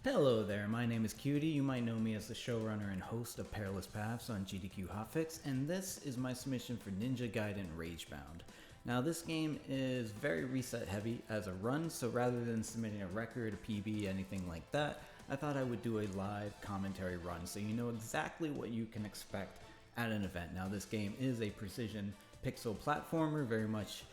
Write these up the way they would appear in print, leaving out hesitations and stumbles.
Hello there, my name is Queuety. You might know me as the showrunner and host of Perilous Paths on GDQ Hotfix, and this is my submission for Ninja Gaiden Ragebound. Now this game is very reset heavy as a run, so rather than submitting a record, a PB, anything like that, I thought I would do a live commentary run so you know exactly what you can expect at an event. Now this game is a precision pixel platformer, very much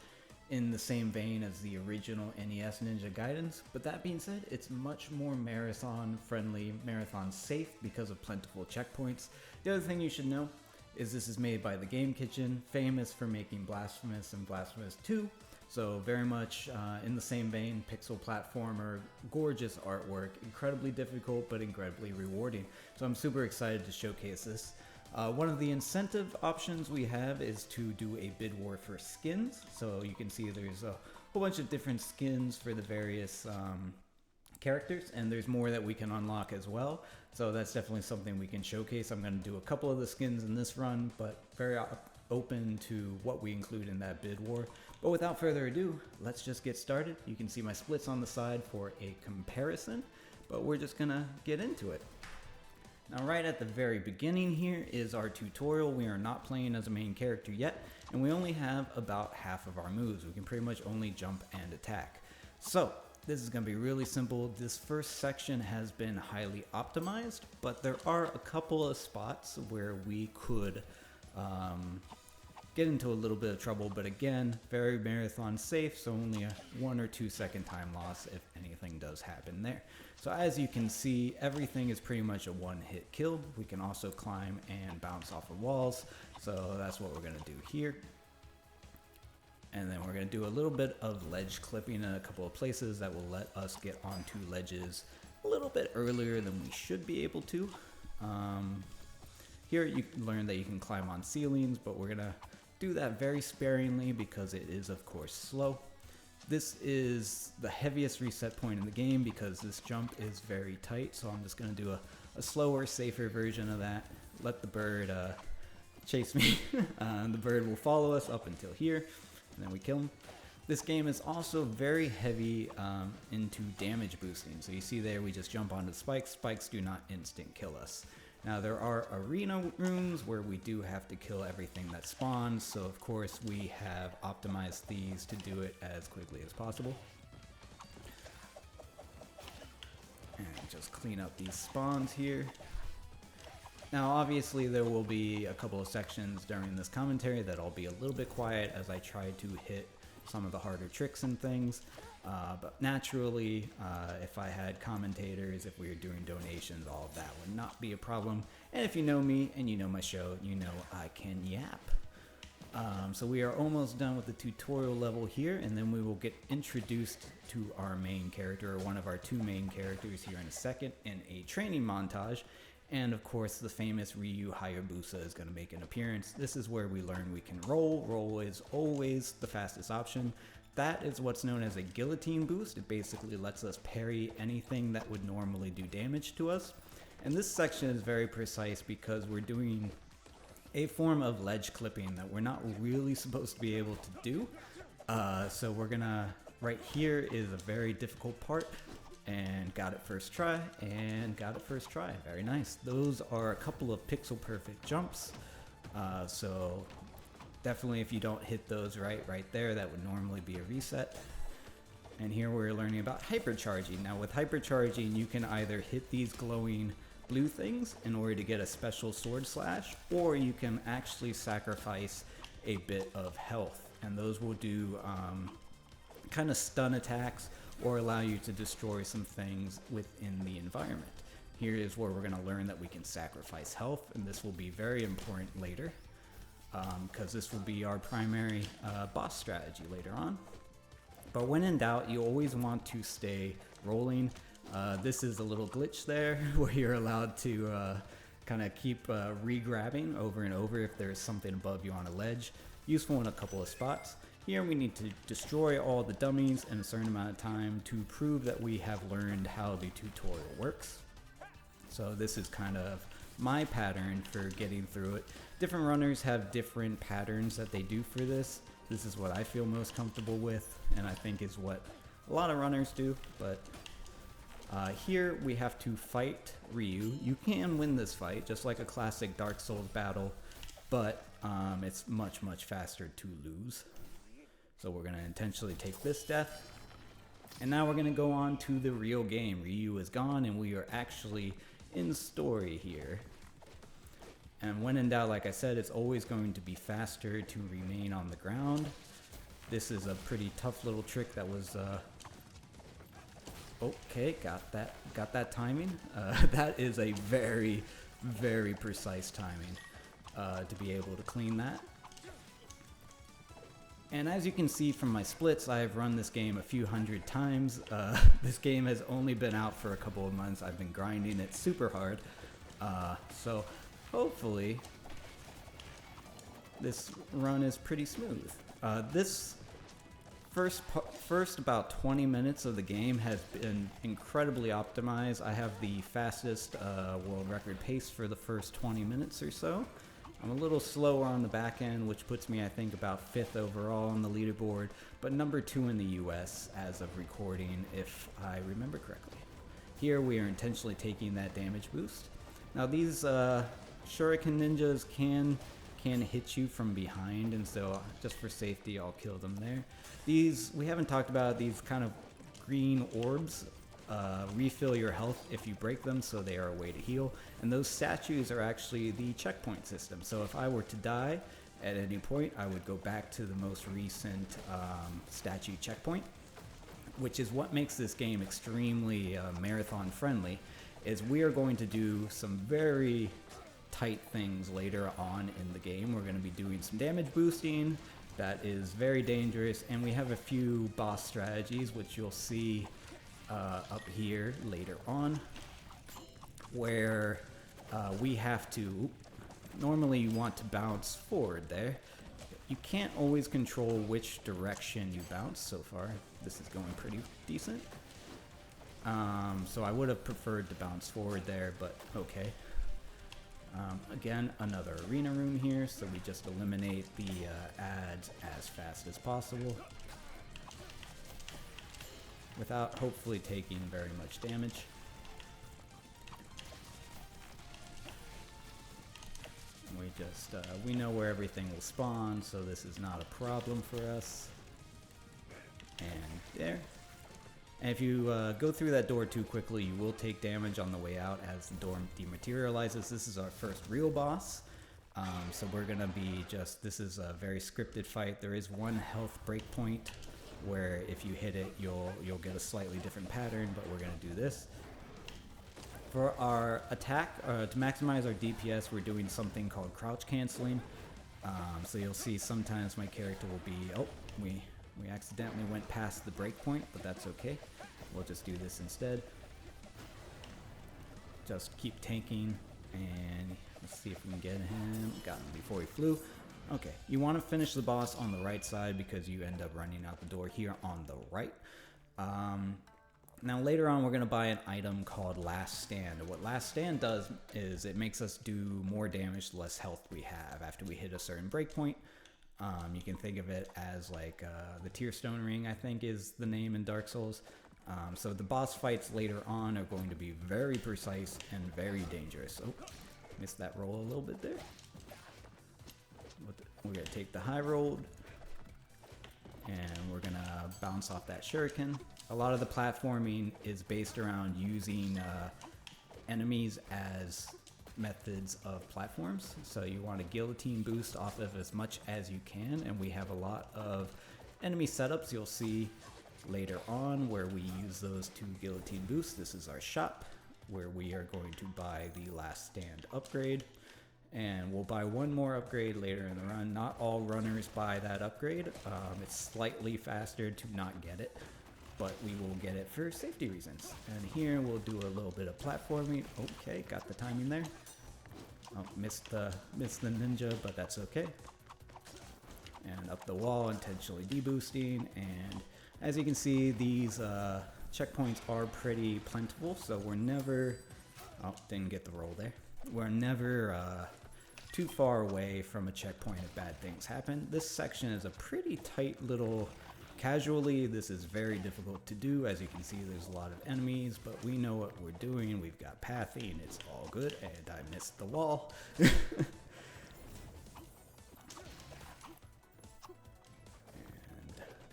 in the same vein as the original NES Ninja Gaidens, but that being said, it's much more marathon friendly, marathon safe because of plentiful checkpoints. The other thing you should know is this is made by the Game Kitchen, famous for making Blasphemous and Blasphemous 2, so very much in the same vein, pixel platformer, gorgeous artwork, incredibly difficult but incredibly rewarding. So I'm super excited to showcase this. One of the incentive options we have is to do a bid war for skins. So you can see there's a whole bunch of different skins for the various characters, and there's more that we can unlock as well. So that's definitely something we can showcase. I'm going to do a couple of the skins in this run, but very open to what we include in that bid war. But without further ado, let's just get started. You can see my splits on the side for a comparison, but we're just going to get into it. Now right at the very beginning here is our tutorial. We are not playing as a main character yet, and we only have about half of our moves. We can pretty much only jump and attack. So this is going to be really simple. This first section has been highly optimized, but there are a couple of spots where we could get into a little bit of trouble, but again, very marathon safe, so only a 1 or 2 second time loss if anything does happen there. So as you can see, everything is pretty much a one-hit kill. We can also climb and bounce off of walls, so that's what we're going to do here. And then we're going to do a little bit of ledge clipping in a couple of places that will let us get onto ledges a little bit earlier than we should be able to. Here you learn that you can climb on ceilings, but we're going to do that very sparingly because it is of course slow. This is the heaviest reset point in the game because this jump is very tight, so I'm just going to do a slower, safer version of that. Let the bird chase me. The bird will follow us up until here, and then we kill him. This game is also very heavy into damage boosting. So you see there we just jump onto spikes. Spikes do not instant kill us. Now there are arena rooms where we do have to kill everything that spawns, so of course we have optimized these to do it as quickly as possible. And just clean up these spawns here. Now obviously there will be a couple of sections during this commentary that I'll be a little bit quiet as I try to hit some of the harder tricks and things, but naturally if I had commentators, if we were doing donations, all of that would not be a problem. And if you know me and you know my show, you know I can yap. So we are almost done with the tutorial level here, and then we will get introduced to our main character, or one of our two main characters here in a second, in a training montage. And of course the famous Ryu Hayabusa is going to make an appearance. This is where we learn we can roll. Roll is always the fastest option. That is what's known as a guillotine boost. It basically lets us parry anything that would normally do damage to us. And this section is very precise because we're doing a form of ledge clipping that we're not really supposed to be able to do. So we're gonna, right here is a very difficult part. And got it first try, and got it first try. Very nice. Those are a couple of pixel perfect jumps. So definitely if you don't hit those right there, that would normally be a reset. And here we're learning about hypercharging. Now with hypercharging, you can either hit these glowing blue things in order to get a special sword slash, or you can actually sacrifice a bit of health. And those will do kind of stun attacks or allow you to destroy some things within the environment. Here is where we're going to learn that we can sacrifice health, and this will be very important later because this will be our primary boss strategy later on. But when in doubt, you always want to stay rolling. This is a little glitch there where you're allowed to kind of keep re-grabbing over and over if there's something above you on a ledge. Useful in a couple of spots. Here we need to destroy all the dummies in a certain amount of time to prove that we have learned how the tutorial works. So this is kind of my pattern for getting through it. Different runners have different patterns that they do for this. This is what I feel most comfortable with, and I think is what a lot of runners do, but Here we have to fight Ryu. You can win this fight, just like a classic Dark Souls battle, but it's much, much faster to lose. So we're going to intentionally take this death. And now we're going to go on to the real game. Ryu is gone and we are actually in story here. And when in doubt, like I said, it's always going to be faster to remain on the ground. This is a pretty tough little trick that was... Okay, got that timing. That is a very, very precise timing to be able to clean that. And as you can see from my splits, I have run this game a few hundred times. This game has only been out for a couple of months. I've been grinding it super hard. So hopefully this run is pretty smooth. This first about 20 minutes of the game has been incredibly optimized. I have the fastest world record pace for the first 20 minutes or so. I'm a little slower on the back end, which puts me, I think, about 5th overall on the leaderboard, but number 2 in the US as of recording, if I remember correctly. Here we are intentionally taking that damage boost. Now these Shuriken ninjas can hit you from behind, and so just for safety I'll kill them there. These, we haven't talked about, these kind of green orbs refill your health if you break them, so they are a way to heal. And those statues are actually the checkpoint system. So if I were to die at any point, I would go back to the most recent statue checkpoint, which is what makes this game extremely marathon friendly. Is we are going to do some very tight things later on in the game. We're going to be doing some damage boosting that is very dangerous, and we have a few boss strategies which you'll see up here later on, where we have to, normally you want to bounce forward there. You can't always control which direction you bounce. So far this is going pretty decent. So I would have preferred to bounce forward there, but okay. Again, another arena room here, so we just eliminate the ads as fast as possible without hopefully taking very much damage. We just, we know where everything will spawn, so this is not a problem for us. And there. And if you go through that door too quickly, you will take damage on the way out as the door dematerializes. This is our first real boss. So we're gonna be just, this is a very scripted fight. There is one health breakpoint where if you hit it, you'll get a slightly different pattern, but we're gonna do this. For our attack, to maximize our DPS, we're doing something called crouch canceling. So you'll see sometimes my character will be, oh, we accidentally went past the breakpoint, but that's okay. We'll just do this instead. Just keep tanking, and let's see if we can get him. Got him before he flew. Okay, you want to finish the boss on the right side because you end up running out the door here on the right. Now later on we're going to buy an item called Last Stand. What Last Stand does is it makes us do more damage the less health we have after we hit a certain breakpoint. You can think of it as like the Tearstone Ring, I think is the name in Dark Souls. So the boss fights later on are going to be very precise and very dangerous. Oh, missed that roll a little bit there. We're going to take the high road, and we're going to bounce off that shuriken. A lot of the platforming is based around using enemies as methods of platforms. So you want to guillotine boost off of as much as you can, and we have a lot of enemy setups you'll see later on where we use those to guillotine boost. This is our shop where we are going to buy the Last Stand upgrade, and we'll buy one more upgrade later in the run. Not all runners buy that upgrade. It's slightly faster to not get it, but we will get it for safety reasons. And here we'll do a little bit of platforming. Okay, got the timing there. Oh, missed the ninja, but that's okay. And up the wall, intentionally deboosting. And as you can see, these checkpoints are pretty plentiful, so we're never, oh, didn't get the roll there. We're never too far away from a checkpoint if bad things happen. This section is a pretty tight little Casually, this is very difficult to do. As you can see, there's a lot of enemies, but we know what we're doing. We've got pathing, it's all good, and I missed the wall. And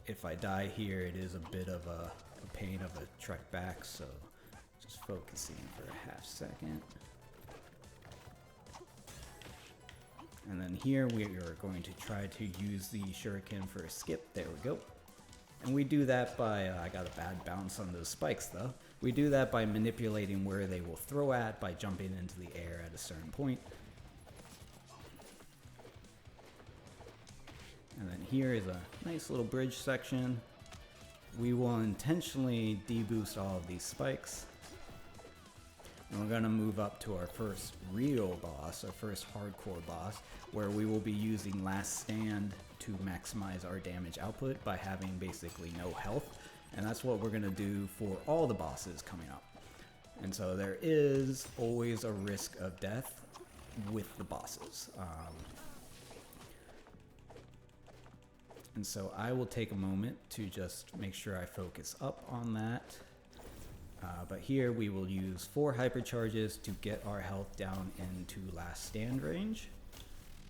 if I die here, it is a bit of a pain of a trek back, so just focusing for a half second. And then here we are going to try to use the shuriken for a skip. There we go. And we do that by, I got a bad bounce on those spikes though. We do that by manipulating where they will throw at by jumping into the air at a certain point. And then here is a nice little bridge section. We will intentionally deboost all of these spikes. And we're gonna move up to our first real boss, our first hardcore boss, where we will be using Last Stand to maximize our damage output by having basically no health. And that's what we're gonna do for all the bosses coming up. And so there is always a risk of death with the bosses. And so I will take a moment to just make sure I focus up on that. But here we will use 4 hypercharges to get our health down into Last Stand range.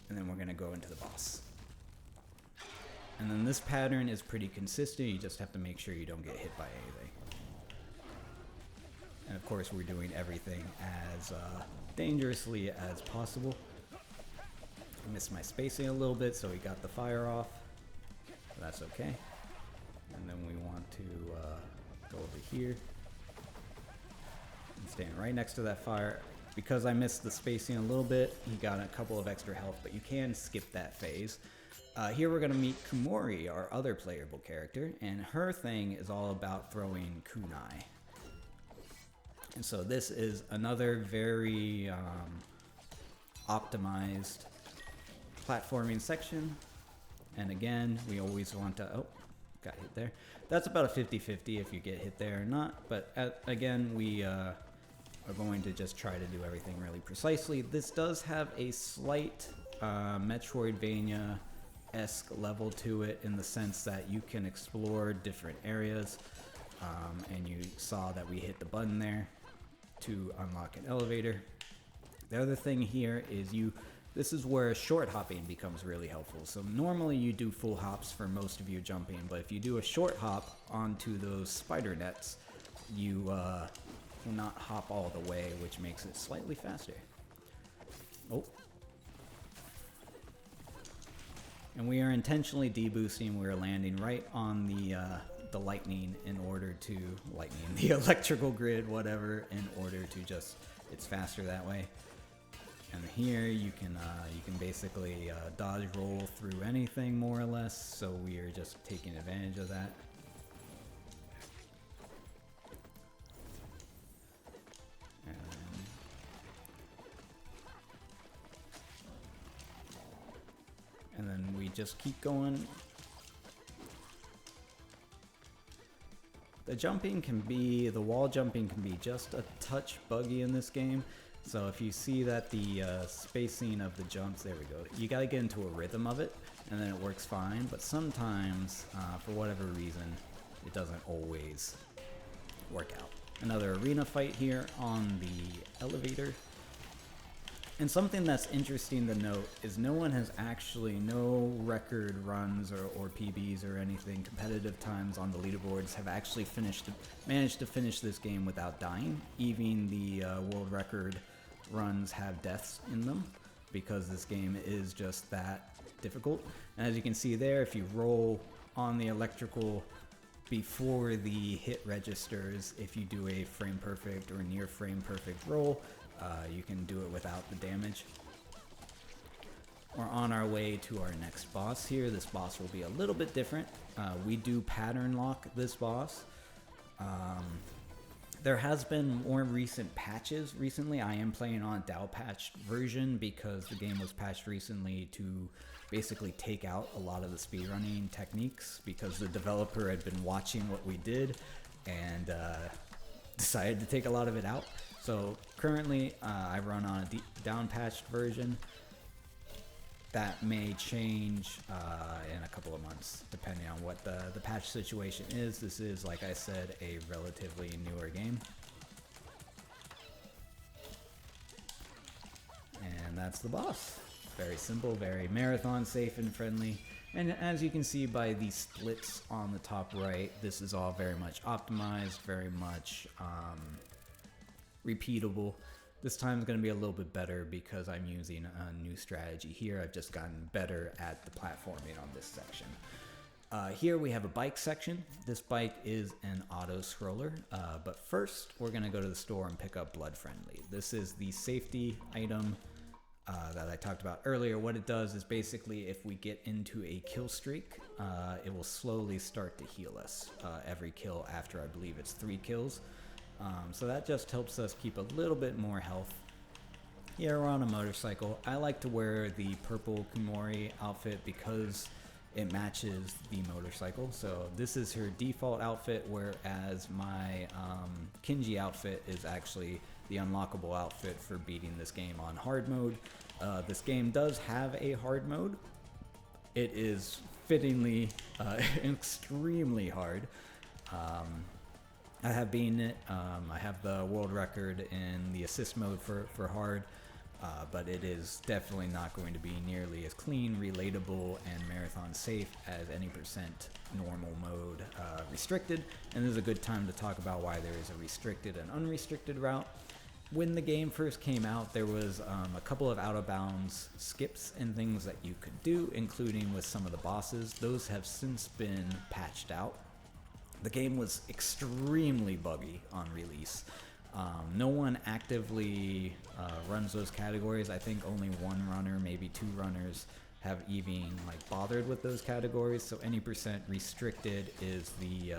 And then we're going to go into the boss. And then this pattern is pretty consistent. You just have to make sure you don't get hit by anything. And of course we're doing everything as dangerously as possible. I missed my spacing a little bit, so we got the fire off. That's okay. And then we want to go over here. Stand right next to that fire. Because I missed the spacing a little bit, he got a couple of extra health, but you can skip that phase. Here we're going to meet Kumori, our other playable character, and her thing is all about throwing kunai. And so this is another very optimized platforming section. And again, we always want to... Oh, got hit there. That's about a 50-50 if you get hit there or not. But again, we... are going to just try to do everything really precisely. This does have a slight Metroidvania-esque level to it in the sense that you can explore different areas, and you saw that we hit the button there to unlock an elevator. The other thing here is this is where short hopping becomes really helpful. So normally you do full hops for most of your jumping, but if you do a short hop onto those spider nets, you will not hop all the way, which makes it slightly faster. Oh. And we are intentionally deboosting. We're landing right on the lightning in order to the electrical grid, whatever, in order to just, it's faster that way. And here you can basically dodge roll through anything more or less. So we are just taking advantage of that. And then we just keep going. The wall jumping can be just a touch buggy in this game. So if you see that the spacing of the jumps, there we go. You gotta get into a rhythm of it, and then it works fine. But sometimes, for whatever reason, it doesn't always work out. Another arena fight here on the elevator. And something that's interesting to note is no record runs or PBs or anything, competitive times on the leaderboards have actually managed to finish this game without dying. Even the world record runs have deaths in them because this game is just that difficult. And as you can see there, if you roll on the electrical before the hit registers, if you do a frame perfect or near frame perfect roll, you can do it without the damage. We're on our way to our next boss here. This boss will be a little bit different. We do pattern lock this boss. There has been more recent patches recently. I am playing on a DAO patched version because the game was patched recently to basically take out a lot of the speedrunning techniques because the developer had been watching what we did and decided to take a lot of it out. So currently I run on a down patched version. that may change in a couple of months, depending on what the patch situation is. This is, like I said, a relatively newer game. And that's the boss. Very simple, very marathon safe and friendly. And as you can see by the splits on the top right, this is all very much optimized, very much repeatable. This time is going to be a little bit better because I'm using a new strategy here. I've just gotten better at the platforming on this section. Here we have a bike section. This bike is an auto scroller, but first we're going to go to the store and pick up Blood Friendly. This is the safety item that I talked about earlier. What it does is basically if we get into a kill streak, it will slowly start to heal us every kill after, I believe it's 3 kills. So that just helps us keep a little bit more health. Here we're on a motorcycle. I like to wear the purple Kumori outfit because it matches the motorcycle. So this is her default outfit, whereas my Kinji outfit is actually the unlockable outfit for beating this game on hard mode. This game does have a hard mode. It is fittingly extremely hard. I have beaten it. I have the world record in the assist mode for hard, but it is definitely not going to be nearly as clean, relatable, and marathon safe as any percent normal mode restricted. And this is a good time to talk about why there is a restricted and unrestricted route. When the game first came out, there was a couple of out-of-bounds skips and things that you could do, including with some of the bosses. Those have since been patched out. The game was extremely buggy on release. No one actively runs those categories. I think only one runner, maybe 2 runners, have even bothered with those categories. So any percent restricted is the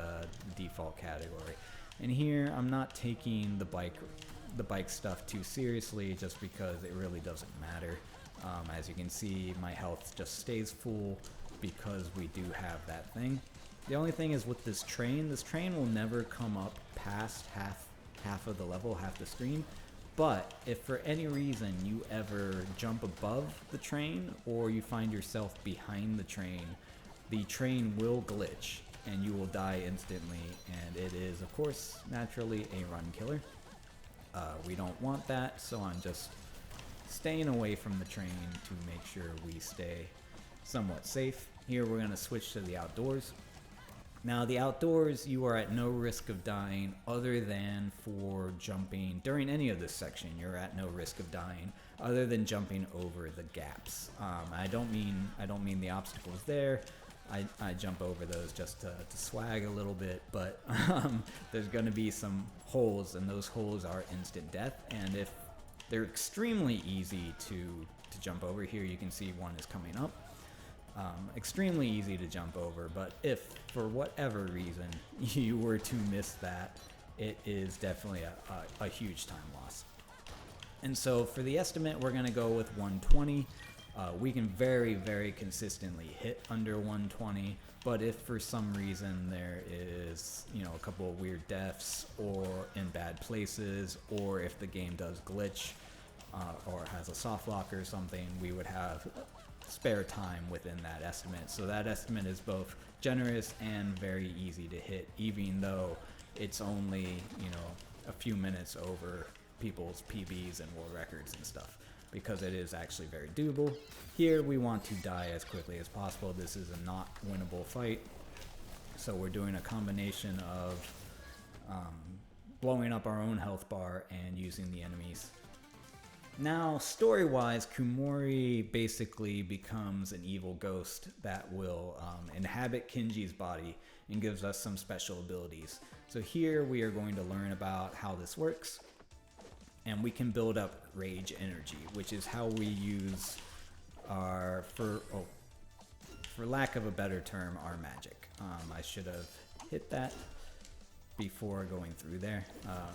default category. And here I'm not taking the bike stuff too seriously, just because it really doesn't matter. As you can see, my health just stays full because we do have that thing. The only thing is with this train will never come up past half of the level, half the screen. But if for any reason you ever jump above the train or you find yourself behind the train will glitch and you will die instantly, and it is of course naturally a run killer. We don't want that, so I'm just staying away from the train to make sure we stay somewhat safe. Here we're going to switch to the outdoors. Now the outdoors, you are at no risk of dying other than for jumping. During any of this section, you're at no risk of dying other than jumping over the gaps. I don't mean the obstacles there. I jump over those just to swag a little bit, but there's going to be some holes, and those holes are instant death. And if they're extremely easy to jump over, here you can see one is coming up. Extremely easy to jump over, but if for whatever reason you were to miss that, it is definitely a huge time loss. And so for the estimate, we're going to go with 120. We can very, very consistently hit under 120, but if for some reason there is, a couple of weird deaths or in bad places, or if the game does glitch or has a soft lock or something, we would have spare time within that estimate. So that estimate is both generous and very easy to hit, even though it's only, a few minutes over people's PBs and world records and stuff, because it is actually very doable. Here we want to die as quickly as possible. This is a not winnable fight, so we're doing a combination of blowing up our own health bar and using the enemies. Now, story-wise, Kumori basically becomes an evil ghost that will inhabit Kinji's body and gives us some special abilities. So here we are going to learn about how this works, and we can build up rage energy, which is how we use our, for lack of a better term, our magic. I should have hit that before going through there.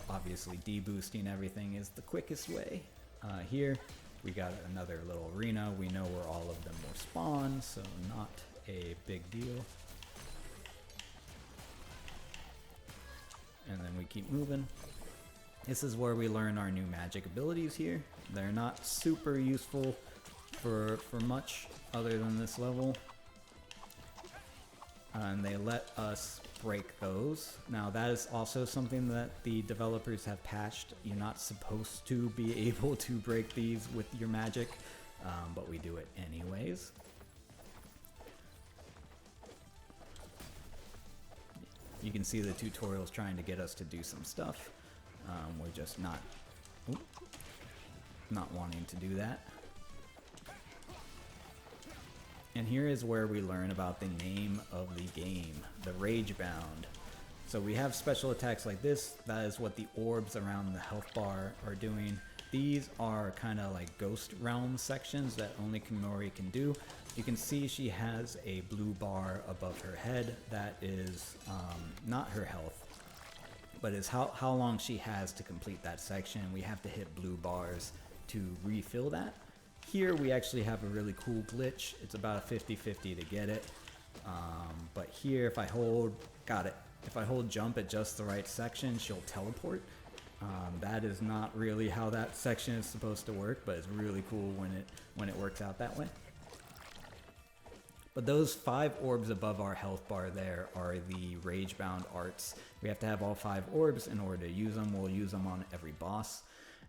Obviously, deboosting everything is the quickest way. Here we got another little arena. We know where all of them will spawn, so not a big deal. And then we keep moving. This is where we learn our new magic abilities here. They're not super useful for much other than this level. And they let us break those. Now that is also something that the developers have patched. You're not supposed to be able to break these with your magic, but we do it anyways. You can see the tutorials trying to get us to do some stuff. We're just not wanting to do that. And here is where we learn about the name of the game, the Ragebound. So we have special attacks like this. That is what the orbs around the health bar are doing. These are kind of like ghost realm sections that only Kimori can do. You can see she has a blue bar above her head. That is not her health, but is how long she has to complete that section. We have to hit blue bars to refill that. Here we actually have a really cool glitch. It's about a 50-50 to get it. But here if I hold, got it. If I hold jump at just the right section, she'll teleport. That is not really how that section is supposed to work, but it's really cool when it works out that way. But those 5 orbs above our health bar there are the Ragebound arts. We have to have all 5 orbs in order to use them. We'll use them on every boss.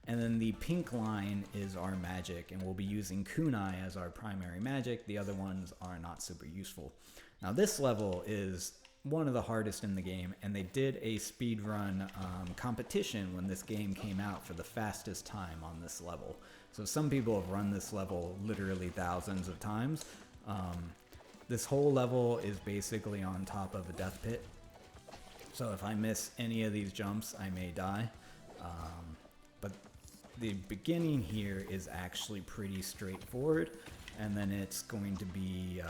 And then the pink line is our magic, and we'll be using kunai as our primary magic. The other ones are not super useful. Now this level is one of the hardest in the game, and they did a speedrun competition when this game came out for the fastest time on this level. So some people have run this level literally thousands of times. This whole level is basically on top of a death pit. So if I miss any of these jumps, I may die. But the beginning here is actually pretty straightforward, and then it's going to be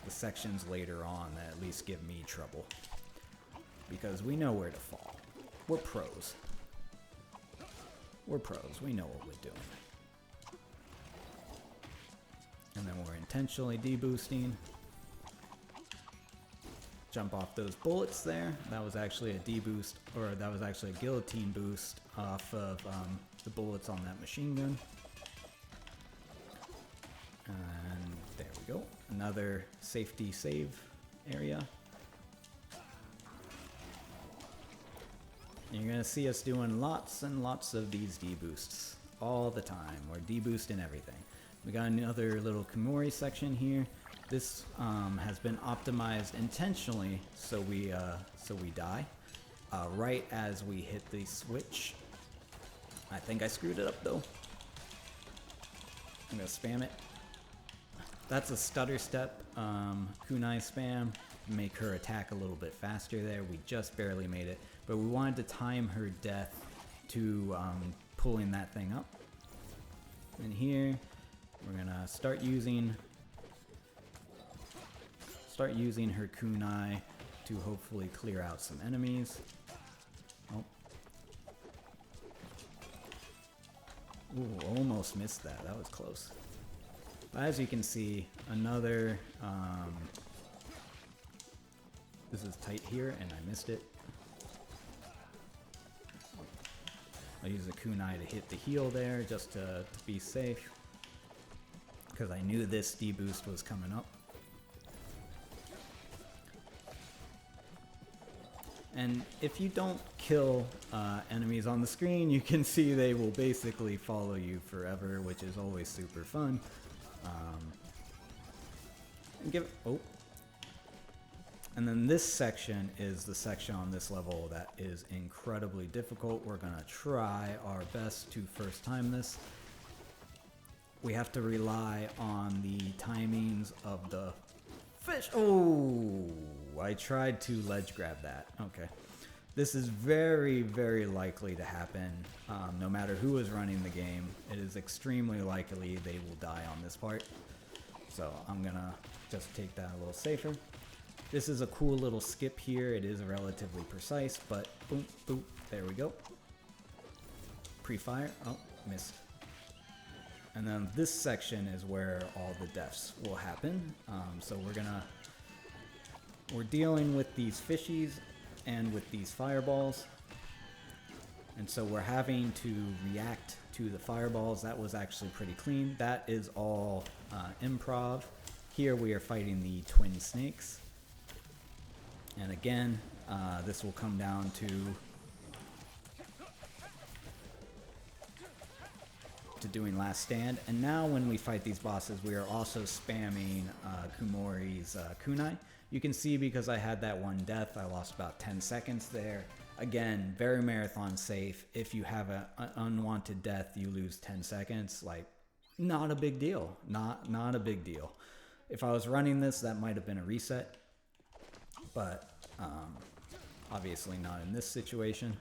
the sections later on that at least give me trouble, because we know where to fall. We're pros. We're pros. We know what we're doing. And then we're intentionally deboosting. Jump off those bullets there. That was actually a deboost, or that was actually a guillotine boost off of the bullets on that machine gun. And there we go. Another safety save area. And you're gonna see us doing lots and lots of these deboosts all the time. We're deboosting everything. We got another little Kimori section here. This has been optimized intentionally so we die right as we hit the switch. I think I screwed it up though. I'm gonna spam it. That's a stutter step kunai spam. Make her attack a little bit faster there. We just barely made it, but we wanted to time her death to pulling that thing up. And here we're gonna start using her kunai to hopefully clear out some enemies. Oh. Ooh, almost missed that. That was close. But as you can see, another... this is tight here, and I missed it. I use the kunai to hit the heal there, just to be safe, because I knew this deboost was coming up. And if you don't kill enemies on the screen, you can see they will basically follow you forever, which is always super fun. And then this section is the section on this level that is incredibly difficult. We're gonna try our best to first time this. We have to rely on the timings of the fish. Oh, I tried to ledge grab that. Okay. This is very, very likely to happen. No matter who is running the game, it is extremely likely they will die on this part. So I'm gonna just take that a little safer. This is a cool little skip here. It is relatively precise, but boom, boom, there we go. Pre-fire, oh, missed. And then this section is where all the deaths will happen. So we're dealing with these fishies and with these fireballs. And so we're having to react to the fireballs. That was actually pretty clean. That is all improv. Here we are fighting the twin snakes. And again, this will come down to doing last stand. And now when we fight these bosses, we are also spamming Kumori's kunai. You can see because I had that one death, I lost about 10 seconds there. Again, very marathon safe. If you have an unwanted death, you lose 10 seconds. Like, not a big deal. Not a big deal. If I was running this, that might have been a reset. But obviously not in this situation.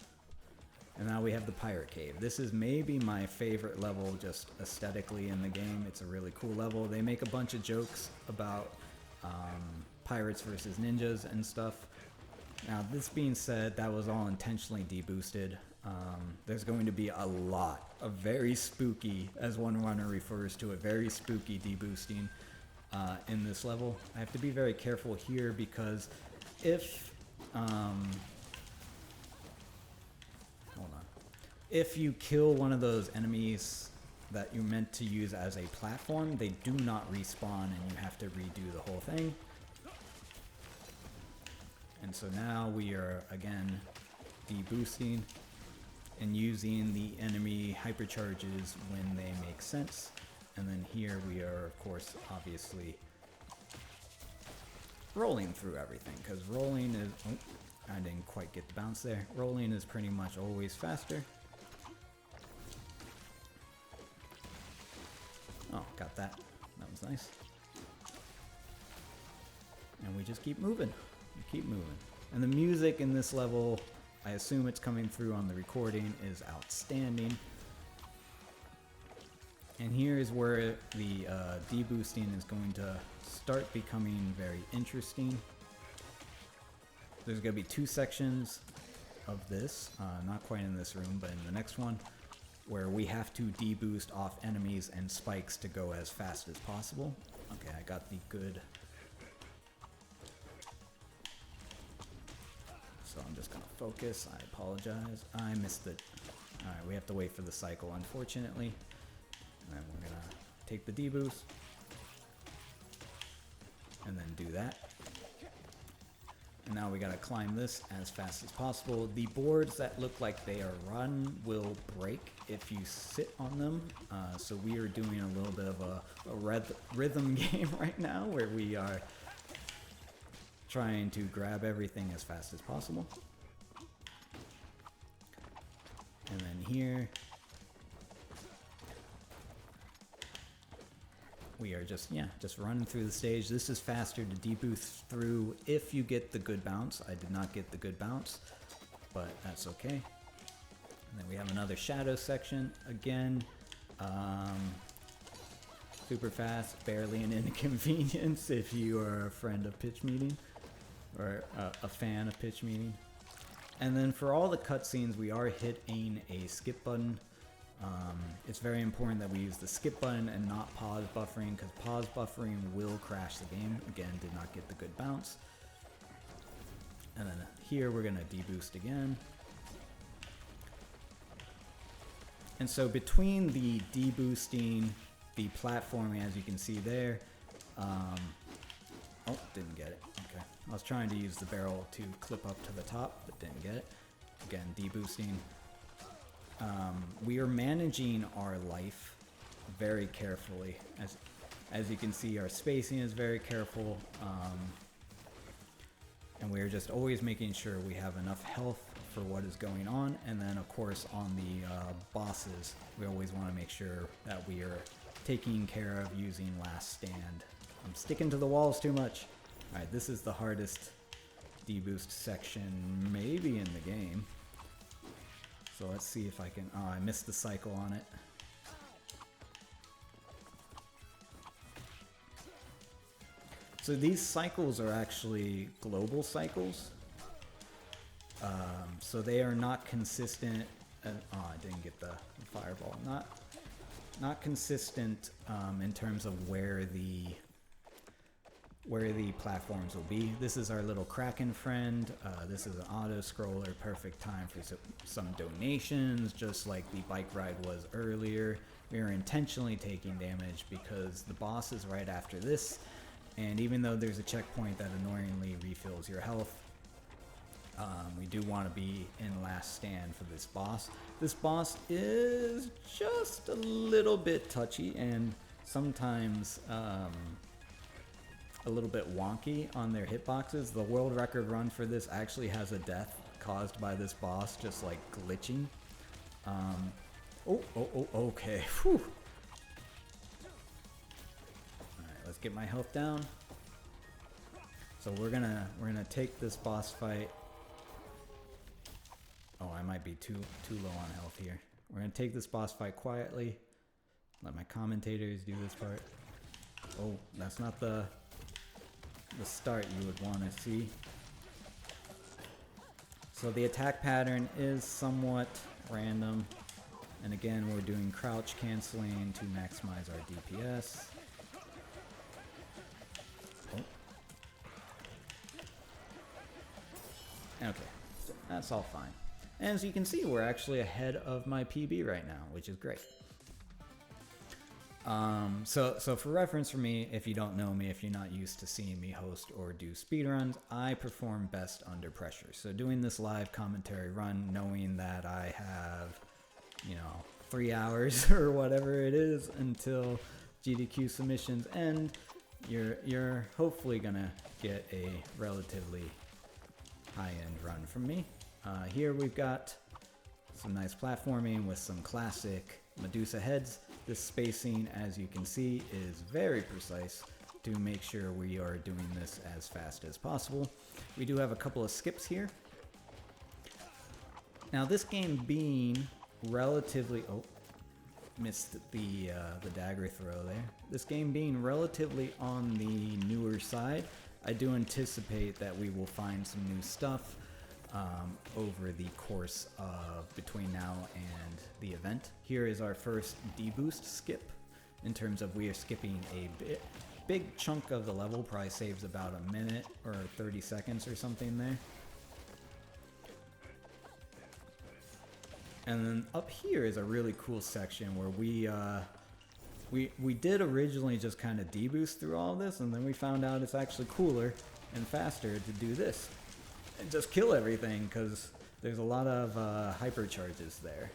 And now we have the Pirate Cave. This is maybe my favorite level just aesthetically in the game. It's a really cool level. They make a bunch of jokes about pirates versus ninjas and stuff. Now, this being said, that was all intentionally deboosted. There's going to be a lot of very spooky, as one runner refers to it, very spooky deboosting in this level. I have to be very careful here because if if you kill one of those enemies that you're meant to use as a platform, they do not respawn and you have to redo the whole thing. And so now we are again deboosting and using the enemy hypercharges when they make sense. And then here we are, of course, obviously rolling through everything, because rolling is... Oh, I didn't quite get the bounce there. Rolling is pretty much always faster. Oh, got that. That was nice. And we just keep moving. We keep moving. And the music in this level, I assume it's coming through on the recording, is outstanding. And here is where the deboosting is going to start becoming very interesting. There's going to be two sections of this, not quite in this room, but in the next one, where we have to deboost off enemies and spikes to go as fast as possible. Okay, I got the good... So I'm just going to focus. I apologize. I missed it. Alright, we have to wait for the cycle, unfortunately. And then we're going to take the deboost. And then do that. And now we got to climb this as fast as possible. The boards that look like they are run will break if you sit on them. So we are doing a little bit of a rhythm game right now where we are trying to grab everything as fast as possible. And then here we are just running through the stage. This is faster to deboost through if you get the good bounce. I did not get the good bounce, but that's okay. And then we have another shadow section. Again, super fast, barely an inconvenience if you are a friend of pitch meeting or a fan of pitch meeting. And then for all the cutscenes, we are hitting a skip button. It's very important that we use the skip button and not pause buffering, because pause buffering will crash the game. Again, did not get the good bounce. And then here we're going to deboost again. And so between the deboosting, the platforming, as you can see there, oh, didn't get it. Okay. I was trying to use the barrel to clip up to the top, but didn't get it. Again, deboosting. We are managing our life very carefully. As you can see, our spacing is very careful. And we are just always making sure we have enough health for what is going on. And then, of course, on the bosses, we always want to make sure that we are taking care of using last stand. I'm sticking to the walls too much. Alright, this is the hardest deboost section maybe in the game. So let's see if I can... Oh, I missed the cycle on it. So these cycles are actually global cycles. So they are not consistent... oh, I didn't get the fireball. Not consistent in terms of where the where the platforms will be. This is our little Kraken friend. This is an auto scroller, perfect time for some donations, just like the bike ride was earlier. We are intentionally taking damage because the boss is right after this, and even though there's a checkpoint that annoyingly refills your health, we do want to be in last stand for this boss. This boss is just a little bit touchy and sometimes a little bit wonky on their hitboxes. The world record run for this actually has a death caused by this boss just like glitching. Okay. Whew. Alright, let's get my health down. So we're gonna take this boss fight. Oh, I might be too low on health here. We're gonna take this boss fight quietly. Let my commentators do this part. Oh, that's not the start you would want to see. So the attack pattern is somewhat random. And again, we're doing crouch canceling to maximize our DPS. Oh. Okay, so that's all fine. And as you can see, we're actually ahead of my PB right now, which is great. So for reference for me, if you don't know me, if you're not used to seeing me host or do speedruns, I perform best under pressure. So doing this live commentary run, knowing that I have, 3 hours or whatever it is until GDQ submissions end, you're hopefully gonna get a relatively high-end run from me. Here we've got some nice platforming with some classic Medusa heads. This spacing, as you can see, is very precise to make sure we are doing this as fast as possible. We do have a couple of skips here. Now this game being relatively... Oh, missed the dagger throw there. This game being relatively on the newer side, I do anticipate that we will find some new stuff over the course of between now and the event. Here is our first deboost skip, in terms of we are skipping a big chunk of the level, probably saves about a minute or 30 seconds or something there. And then up here is a really cool section where we did originally just kind of deboost through all of this, and then we found out it's actually cooler and faster to do this and just kill everything, because there's a lot of hypercharges there.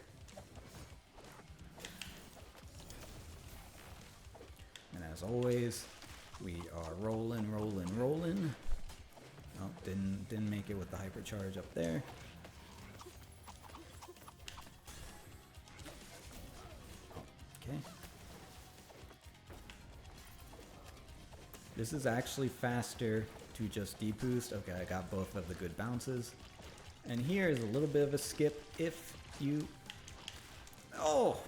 And as always, we are rolling. Oh, didn't make it with the hypercharge up there. Okay. This is actually faster to just deboost. Okay, I got both of the good bounces. And here is a little bit of a skip if you... Oh!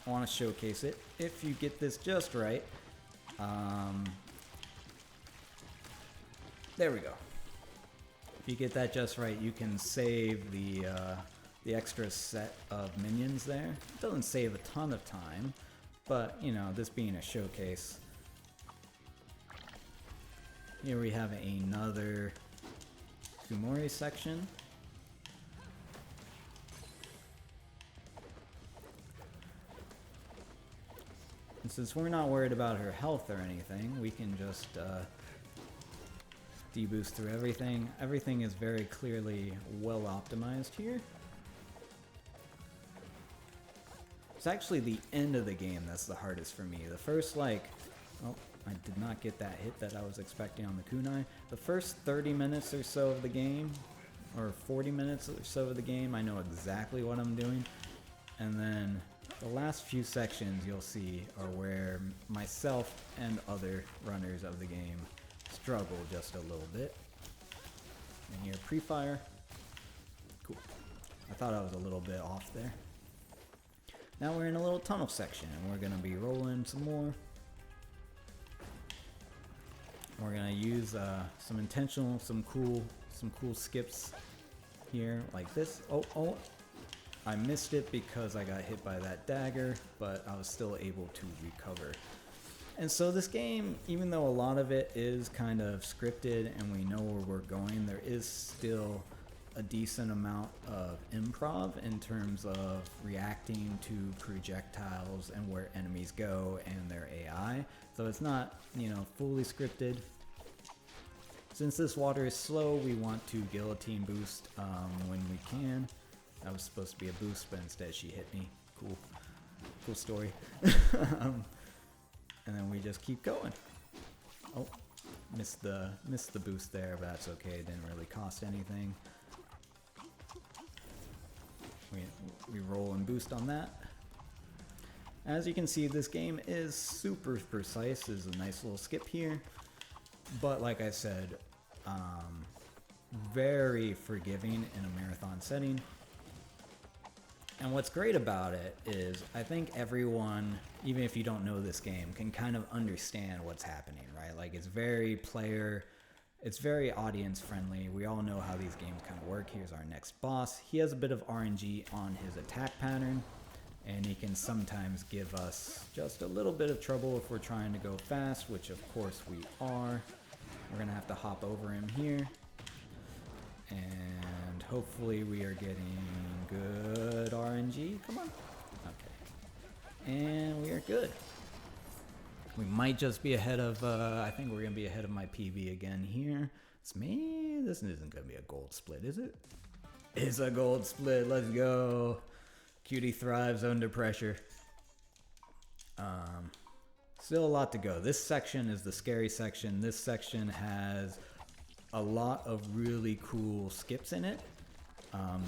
I want to showcase it. If you get this just right. There we go. If you get that just right, you can save the extra set of minions there. It doesn't save a ton of time, but, this being a showcase... Here we have another Sumori section. And since we're not worried about her health or anything, we can just deboost through everything. Everything is very clearly well optimized here. It's actually the end of the game that's the hardest for me. The first, oh, I did not get that hit that I was expecting on the kunai. The first 30 minutes or so of the game, or 40 minutes or so of the game, I know exactly what I'm doing. And then the last few sections you'll see are where myself and other runners of the game struggle just a little bit. And here, pre-fire. Cool. I thought I was a little bit off there. Now we're in a little tunnel section, and we're going to be rolling some more. We're gonna use some cool skips here, like this. Oh! I missed it because I got hit by that dagger, but I was still able to recover. And so this game, even though a lot of it is kind of scripted and we know where we're going, there is still a decent amount of improv in terms of reacting to projectiles and where enemies go and their AI. So it's not, you know, fully scripted. Since this water is slow, we want to guillotine boost when we can. That was supposed to be a boost, but instead she hit me. Cool. Cool story. And then we just keep going. Oh, missed the boost there, but that's okay. It didn't really cost anything. We roll and boost on that. As you can see, this game is super precise. There's a nice little skip here. But like I said, very forgiving in a marathon setting. And what's great about it is I think everyone, even if you don't know this game, can kind of understand what's happening, right? Like it's very audience friendly. We all know how these games kind of work. Here's our next boss. He has a bit of RNG on his attack pattern, and he can sometimes give us just a little bit of trouble if we're trying to go fast, which of course we are. We're gonna have to hop over him here. And hopefully we are getting good RNG. Come on. Okay. And we are good. We might just be ahead of, I think we're going to be ahead of my PB again here. This isn't going to be a gold split, is it? It's a gold split. Let's go. Queuety thrives under pressure. Still a lot to go. This section is the scary section. This section has a lot of really cool skips in it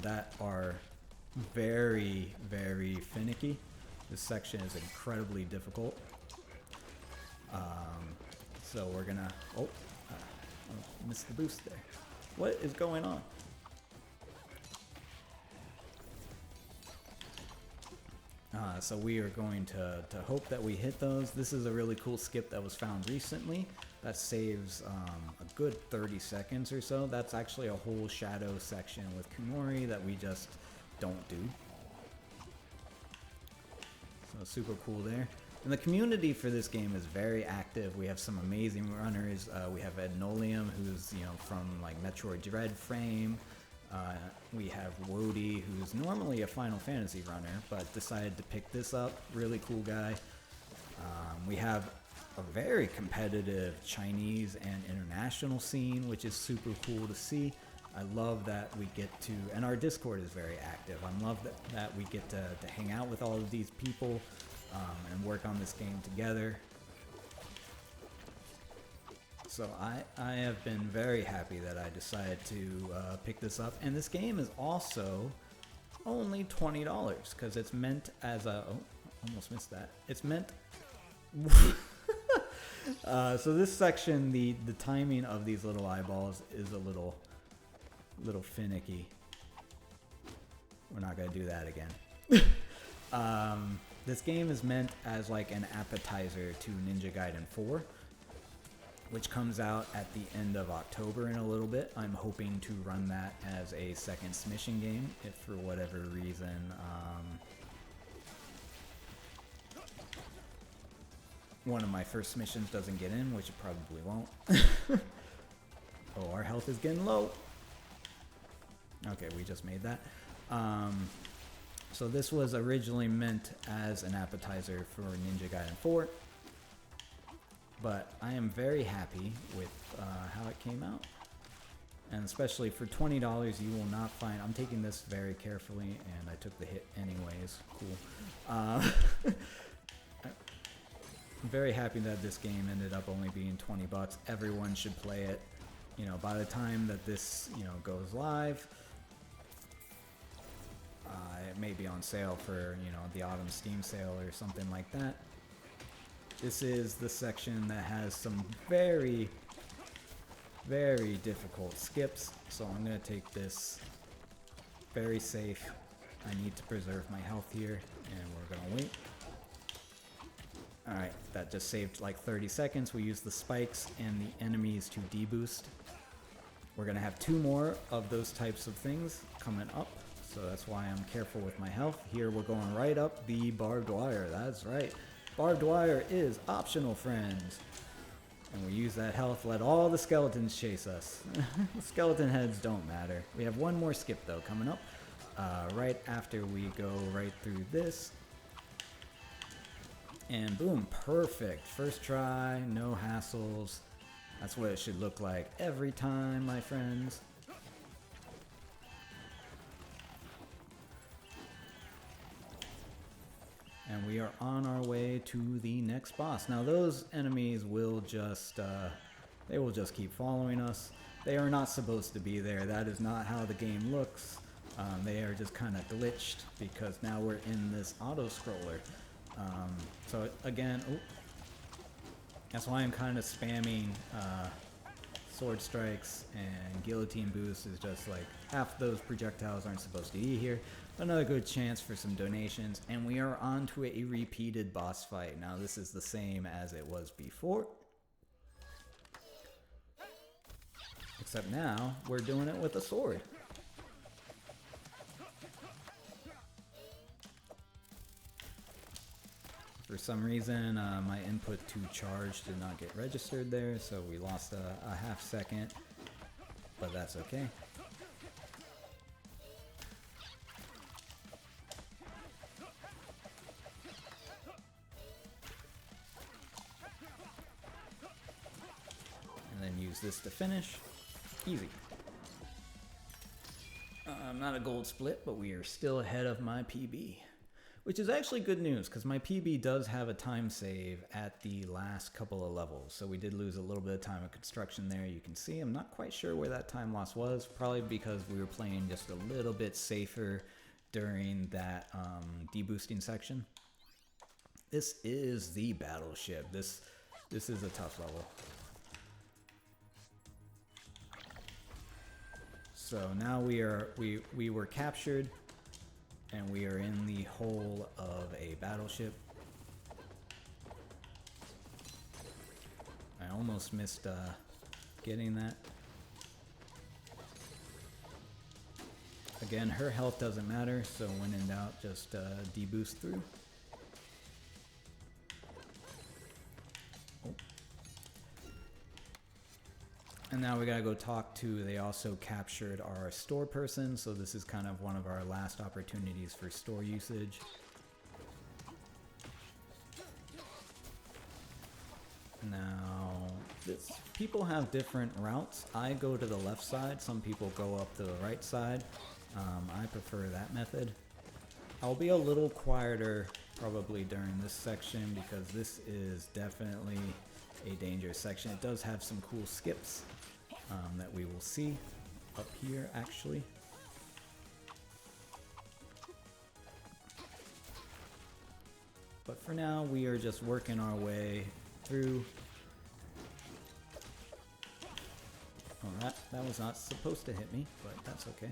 that are very, very finicky. This section is incredibly difficult. So we're gonna, I missed the boost there. What is going on? So we are going to hope that we hit those. This is a really cool skip that was found recently that saves a good 30 seconds or so. That's actually a whole shadow section with Kumori that we just don't do. So super cool there. And the community for this game is very active. We have some amazing runners. We have Ed Nolium, who's from like Metroid Dread frame. We have Queuety, who's normally a Final Fantasy runner, but decided to pick this up. Really cool guy. We have a very competitive Chinese and international scene, which is super cool to see. I love that we get to, and our Discord is very active. I love that we get to hang out with all of these people and work on this game together. So I have been very happy that I decided to pick this up. And this game is also only $20 because it's meant as a, almost missed that. It's meant, so this section, the timing of these little eyeballs is a little finicky. We're not gonna do that again. This game is meant as like an appetizer to Ninja Gaiden 4, which comes out at the end of October in a little bit. I'm hoping to run that as a second submission game if for whatever reason one of my first submissions doesn't get in, which it probably won't. Oh, our health is getting low. Okay, we just made that. So this was originally meant as an appetizer for Ninja Gaiden 4. But I am very happy with how it came out. And especially for $20, you will not find, I'm taking this very carefully, and I took the hit anyways. Cool. I'm very happy that this game ended up only being $20. Everyone should play it. By the time that this, goes live, it may be on sale for, the autumn Steam sale or something like that. This is the section that has some very, very difficult skips, so I'm going to take this very safe. I need to preserve my health here, and we're going to wait. Alright, that just saved like 30 seconds. We use the spikes and the enemies to deboost. We're going to have 2 more of those types of things coming up, so that's why I'm careful with my health. Here we're going right up the barbed wire, that's right. Barbed wire is optional, friends. And we use that health, let all the skeletons chase us. The skeleton heads don't matter. We have one more skip though coming up. Right after we go right through this. And boom, perfect. First try, no hassles. That's what it should look like every time, my friends. And we are on our way to the next boss. Now those enemies will just, they will just keep following us. They are not supposed to be there. That is not how the game looks. They are just kind of glitched because now we're in this auto-scroller. So again, that's why I'm kind of spamming sword strikes and guillotine boost is just like half those projectiles aren't supposed to be here. Another good chance for some donations, and we are on to a repeated boss fight. Now this is the same as it was before, except now we're doing it with a sword. For some reason, my input to charge did not get registered there, so we lost a half second, but that's okay. And then use this to finish. Easy. Not a gold split, but we are still ahead of my PB. Which is actually good news, because my PB does have a time save at the last couple of levels. So we did lose a little bit of time of construction there. You can see I'm not quite sure where that time loss was. Probably because we were playing just a little bit safer during that deboosting section. This is the battleship. This is a tough level. So now we were captured. And we are in the hull of a battleship. I almost missed getting that. Again, her health doesn't matter, so when in doubt, just deboost through. Oh. And now we gotta go talk to, they also captured our store person, so this is kind of one of our last opportunities for store usage. Now, people have different routes. I go to the left side, some people go up to the right side. I prefer that method. I'll be a little quieter probably during this section because this is definitely a dangerous section. It does have some cool skips. That we will see up here actually. But for now we are just working our way through. Oh, that was not supposed to hit me, but that's okay.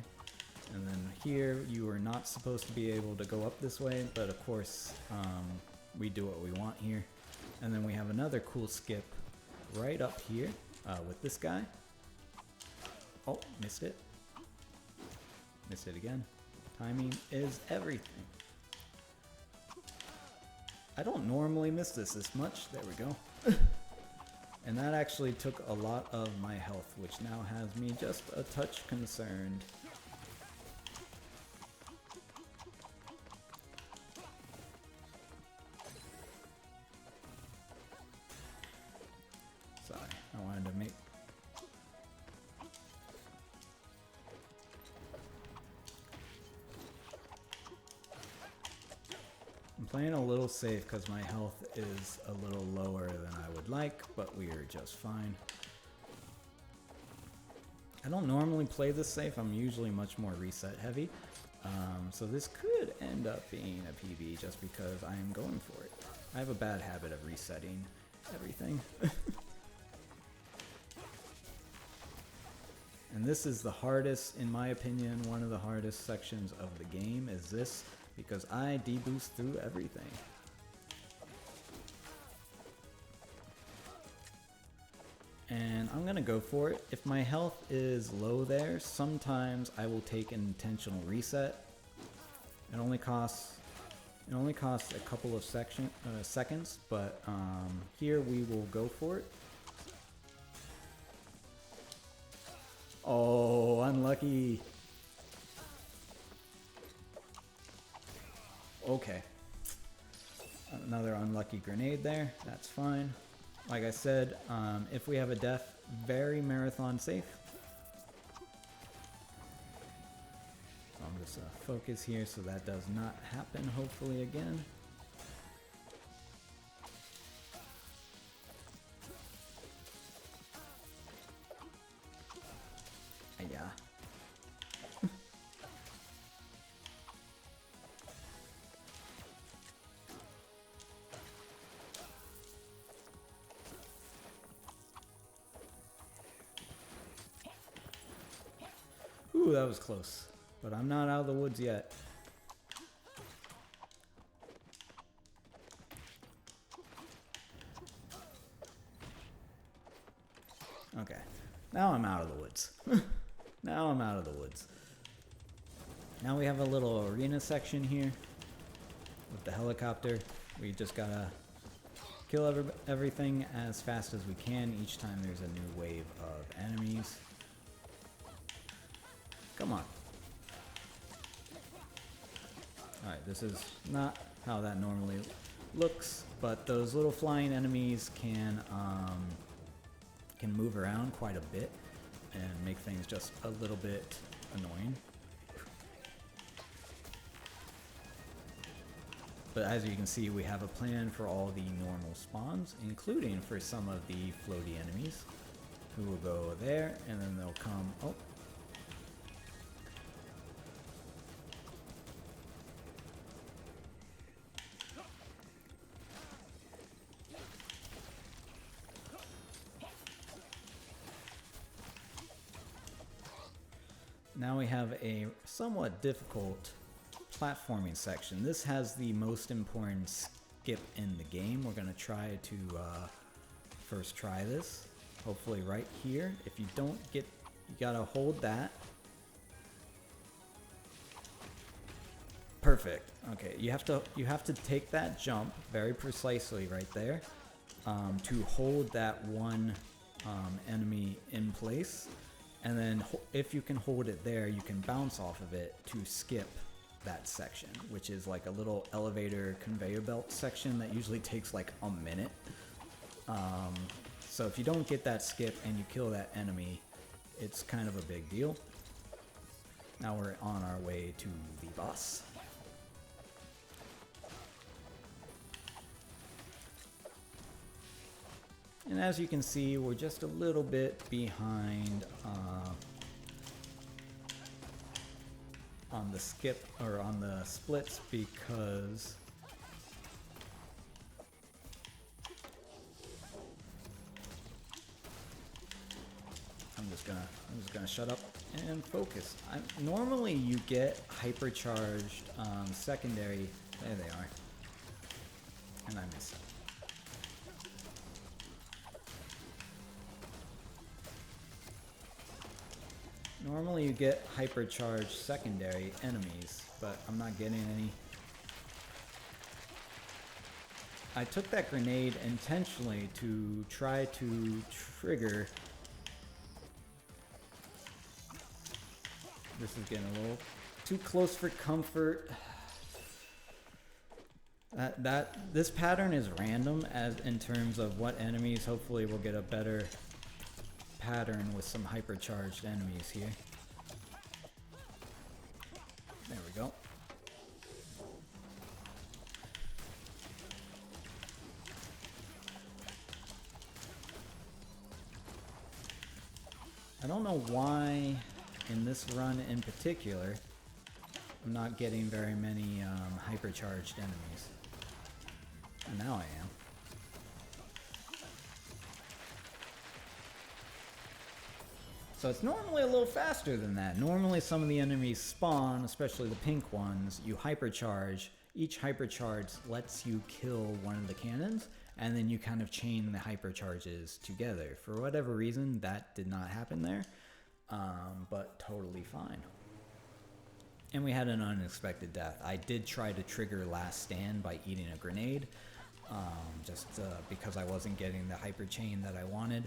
And then here you are not supposed to be able to go up this way, but of course we do what we want here. And then we have another cool skip right up here with this guy. Oh, missed it. Missed it again. Timing is everything. I don't normally miss this much. There we go. And that actually took a lot of my health, which now has me just a touch concerned. Sorry, I wanted to make... I'm playing a little safe because my health is a little lower than I would like, but we are just fine. I don't normally play this safe. I'm usually much more reset heavy. So this could end up being a PB just because I am going for it. I have a bad habit of resetting everything. And this is the hardest, in my opinion, one of the hardest sections of the game is this. Because I deboost through everything. And I'm gonna go for it. If my health is low there, sometimes I will take an intentional reset. It only costs It only costs a couple of seconds, but here we will go for it. Oh, unlucky. Okay. Another unlucky grenade there. That's fine. Like I said, if we have a death, very marathon safe. So I'm just focus here so that does not happen, hopefully, again. Yeah. Ooh, that was close. But I'm not out of the woods yet. Okay. Now I'm out of the woods. Now I'm out of the woods. Now we have a little arena section here with the helicopter. We just gotta kill everything as fast as we can each time there's a new wave of enemies. Come on. Alright, this is not how that normally looks, but those little flying enemies can move around quite a bit and make things just a little bit annoying. But as you can see, we have a plan for all the normal spawns, including for some of the floaty enemies, who will go there, and then they'll come... Oh. Now we have a somewhat difficult platforming section. This has the most important skip in the game. We're going to try to first try this, hopefully right here. If you don't get, you got to hold that. Perfect. Okay, you have to take that jump very precisely right there to hold that one enemy in place. And then if you can hold it there, you can bounce off of it to skip that section, which is like a little elevator conveyor belt section that usually takes like a minute. So if you don't get that skip and you kill that enemy, it's kind of a big deal. Now we're on our way to the boss. And as you can see, we're just a little bit behind on the skip or on the splits because I'm just gonna shut up and focus. Normally you get hypercharged secondary. There they are, and I missed it. Normally you get hypercharged secondary enemies, but I'm not getting any. I took that grenade intentionally to try to trigger. This is getting a little too close for comfort. This pattern is random as in terms of what enemies. Hopefully we'll get a better pattern with some hypercharged enemies here. There we go. I don't know why in this run in particular I'm not getting very many hypercharged enemies. And now I am. So it's normally a little faster than that. Normally some of the enemies spawn, especially the pink ones, you hypercharge. Each hypercharge lets you kill one of the cannons, and then you kind of chain the hypercharges together. For whatever reason, that did not happen there, but totally fine. And we had an unexpected death. I did try to trigger last stand by eating a grenade, just because I wasn't getting the hyper chain that I wanted.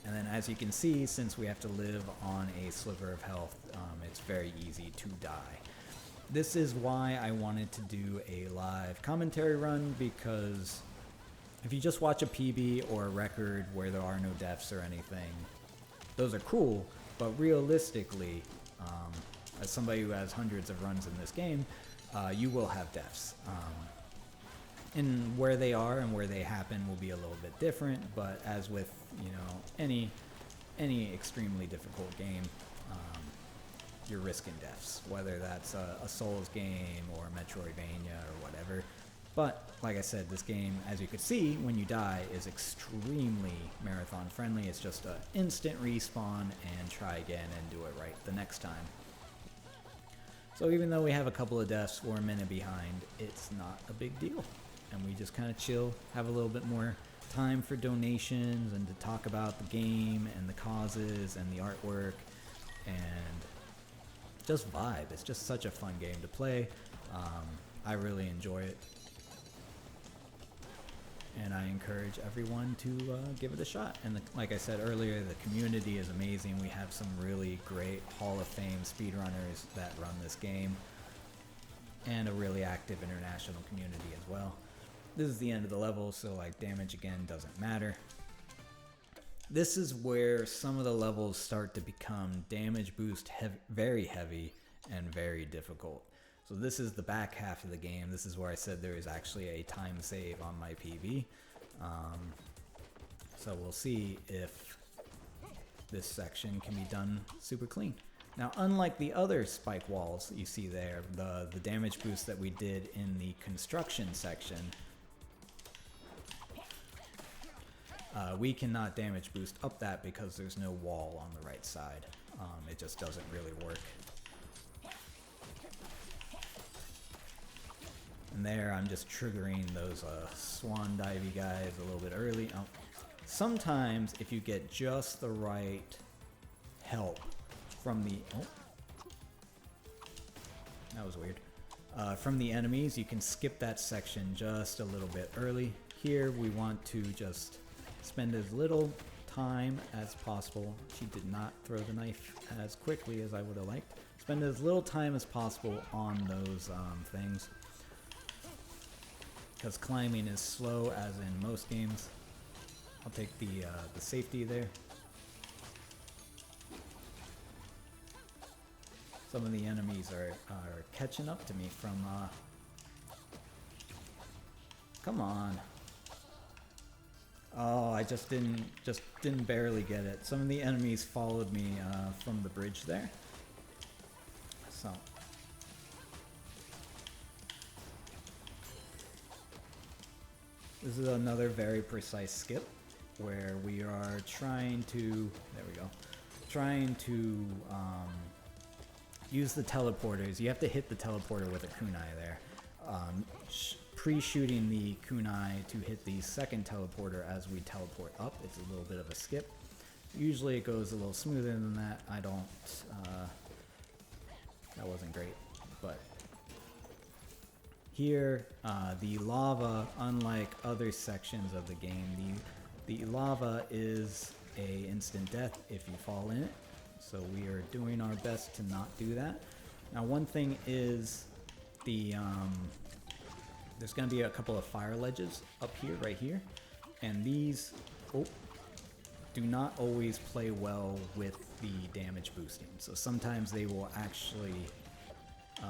And then as you can see, since we have to live on a sliver of health, it's very easy to die. This is why I wanted to do a live commentary run, because if you just watch a PB or a record where there are no deaths or anything, those are cool, but realistically, as somebody who has hundreds of runs in this game, you will have deaths. And where they are and where they happen will be a little bit different, but as with, you know, any extremely difficult game, you're risking deaths, whether that's a Souls game or a Metroidvania or whatever. But like I said, this game, as you can see, when you die, is extremely marathon friendly. It's just an instant respawn and try again and do it right the next time. So even though we have a couple of deaths, we're a minute behind, it's not a big deal. And we just kind of chill, have a little bit more time for donations and to talk about the game and the causes and the artwork and just vibe. It's just such a fun game to play. I really enjoy it. And I encourage everyone to give it a shot. And like I said earlier, the community is amazing. We have some really great Hall of Fame speedrunners that run this game, and a really active international community as well. This is the end of the level, so like damage again doesn't matter. This is where some of the levels start to become damage boost very heavy and very difficult. So this is the back half of the game. This is where I said there is actually a time save on my PB. So we'll see if this section can be done super clean. Now, unlike the other spike walls you see there, the damage boost that we did in the construction section, we cannot damage boost up that because there's no wall on the right side. It just doesn't really work. And there, I'm just triggering those swan divey guys a little bit early. Sometimes, if you get just the right help from the... Oh. That was weird. From the enemies, you can skip that section just a little bit early. Here, we want to just spend as little time as possible. She did not throw the knife as quickly as I would have liked. Spend as little time as possible on those things, because climbing is slow, as in most games. I'll take the safety there. Some of the enemies are catching up to me from... Come on. Oh, I just didn't barely get it. Some of the enemies followed me from the bridge there. So... This is another very precise skip where we are trying to, there we go, trying to use the teleporters. You have to hit the teleporter with a kunai there. Pre-shooting the kunai to hit the second teleporter as we teleport up. It's a little bit of a skip. Usually it goes a little smoother than that. I don't, that wasn't great, but here, the lava, unlike other sections of the game, the lava is a instant death if you fall in it. So we are doing our best to not do that. Now, one thing is there's going to be a couple of fire ledges up here, right here, and these do not always play well with the damage boosting. So sometimes they will actually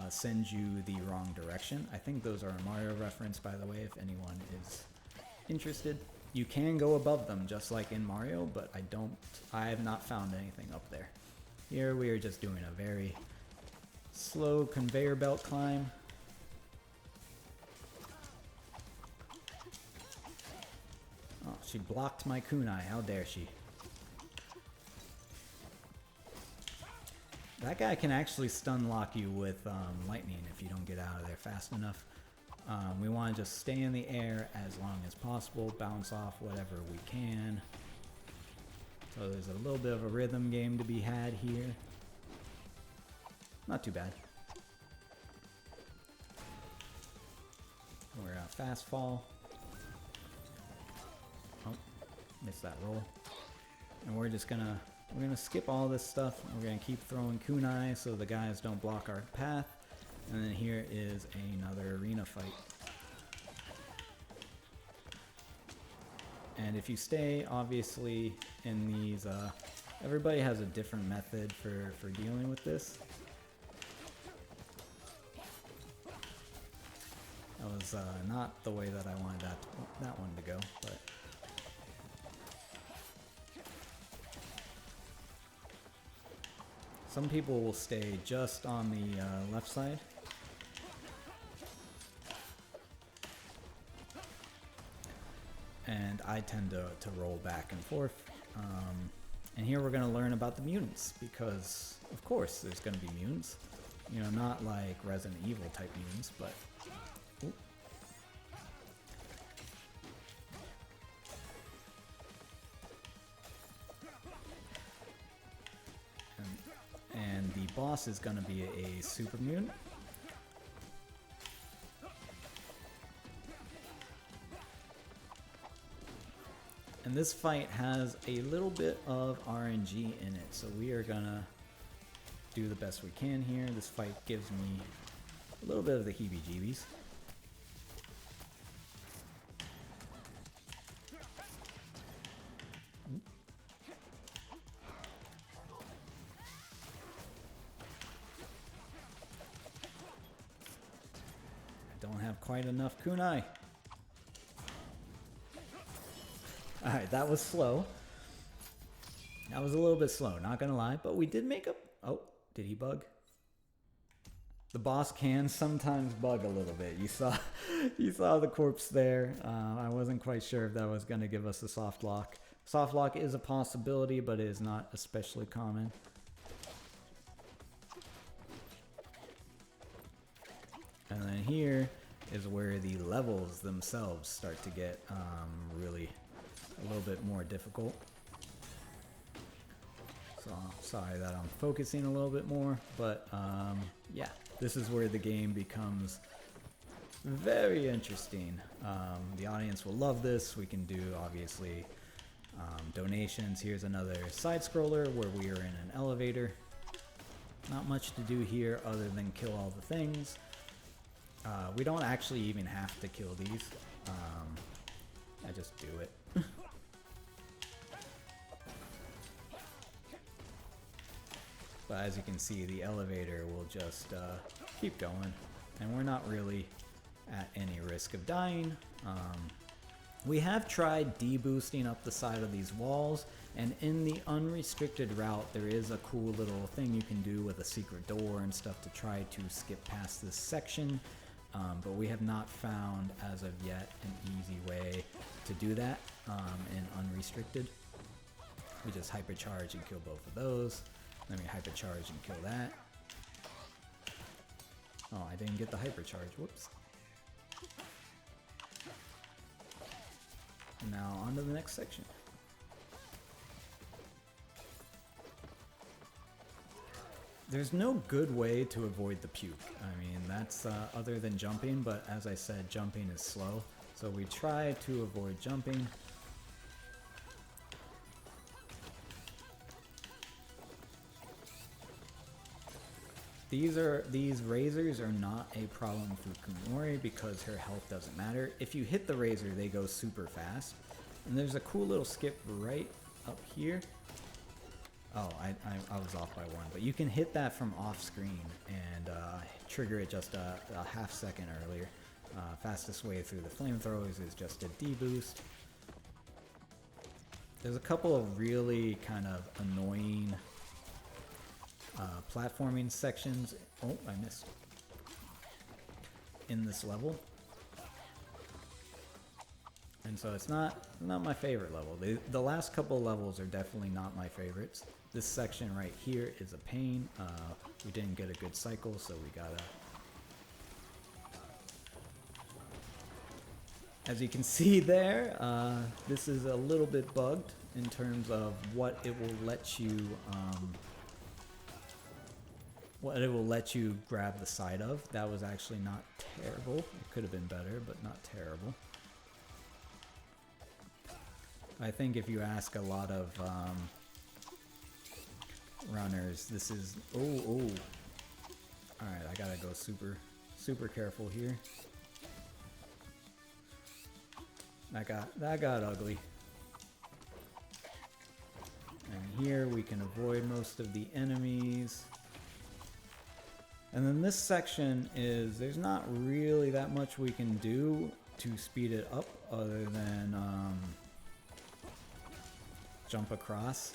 send you the wrong direction. I think those are a Mario reference, by the way, if anyone is interested. You can go above them, just like in Mario, but I have not found anything up there. Here we are just doing a very slow conveyor belt climb. Oh, she blocked my kunai, how dare she. That guy can actually stun lock you with lightning if you don't get out of there fast enough. We want to just stay in the air as long as possible, bounce off whatever we can. So there's a little bit of a rhythm game to be had here. Not too bad. fast fall. Oh, missed that roll. And we're gonna skip all this stuff. We're gonna keep throwing kunai so the guys don't block our path. And then here is another arena fight. And if you stay, obviously, in these, everybody has a different method for dealing with this. That was not the way that I wanted that one to go, but some people will stay just on the left side. And I tend to roll back and forth. And here we're going to learn about the mutants, because of course there's going to be mutants. You know, not like Resident Evil type mutants, but... Ooh. And the boss is going to be a super mutant. And this fight has a little bit of RNG in it, so we are gonna do the best we can here. This fight gives me a little bit of the heebie-jeebies. I don't have quite enough kunai. Alright, that was slow. That was a little bit slow, not gonna lie, but we did make up. Oh, did he bug? The boss can sometimes bug a little bit. You saw the corpse there. I wasn't quite sure if that was gonna give us a soft lock. Soft lock is a possibility, but it is not especially common. And then here is where the levels themselves start to get really a little bit more difficult. So sorry that I'm focusing a little bit more, but yeah, this is where the game becomes very interesting. The audience will love this. We can do obviously donations. Here's another side scroller where we are in an elevator. Not much to do here other than kill all the things. We don't actually even have to kill these. I just do it. But as you can see, the elevator will just keep going, and we're not really at any risk of dying. We have tried deboosting up the side of these walls, and in the unrestricted route, there is a cool little thing you can do with a secret door and stuff to try to skip past this section, but we have not found, as of yet, an easy way to do that in unrestricted. We just hypercharge and kill both of those. Then we hypercharge and kill that. Oh, I didn't get the hypercharge. Whoops. And now on to the next section. There's no good way to avoid the puke. I mean, that's other than jumping, but as I said, jumping is slow. So we try to avoid jumping. These razors are not a problem for Kumori because her health doesn't matter. If you hit the razor, they go super fast. And there's a cool little skip right up here. Oh, I was off by one, but you can hit that from off screen and trigger it just a half second earlier. Fastest way through the flamethrowers is just a deboost. There's a couple of really kind of annoying platforming sections. Oh, I missed. In this level. And so it's not my favorite level. The last couple of levels are definitely not my favorites. This section right here is a pain. We didn't get a good cycle, so we gotta... As you can see there, this is a little bit bugged in terms of what it will let you what it will let you grab the side of. That was actually not terrible. It could have been better, but not terrible. I think if you ask a lot of runners, this is... Oh. Alright, I gotta go super careful here. That got ugly. And here we can avoid most of the enemies. And then this section is, there's not really that much we can do to speed it up other than jump across.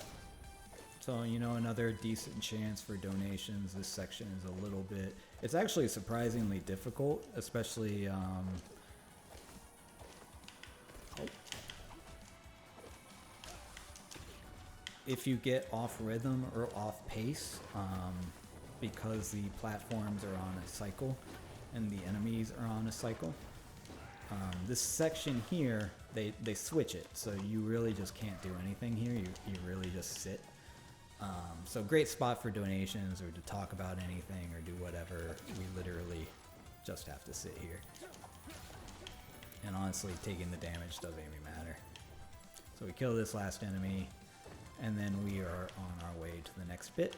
So, you know, another decent chance for donations. This section is a little bit, it's actually surprisingly difficult, especially if you get off rhythm or off pace, because the platforms are on a cycle and the enemies are on a cycle. This section here, they switch it, so you really just can't do anything here. You really just sit. So great spot for donations or to talk about anything or do whatever. We literally just have to sit here. And honestly, taking the damage doesn't even matter. So we kill this last enemy, and then we are on our way to the next bit.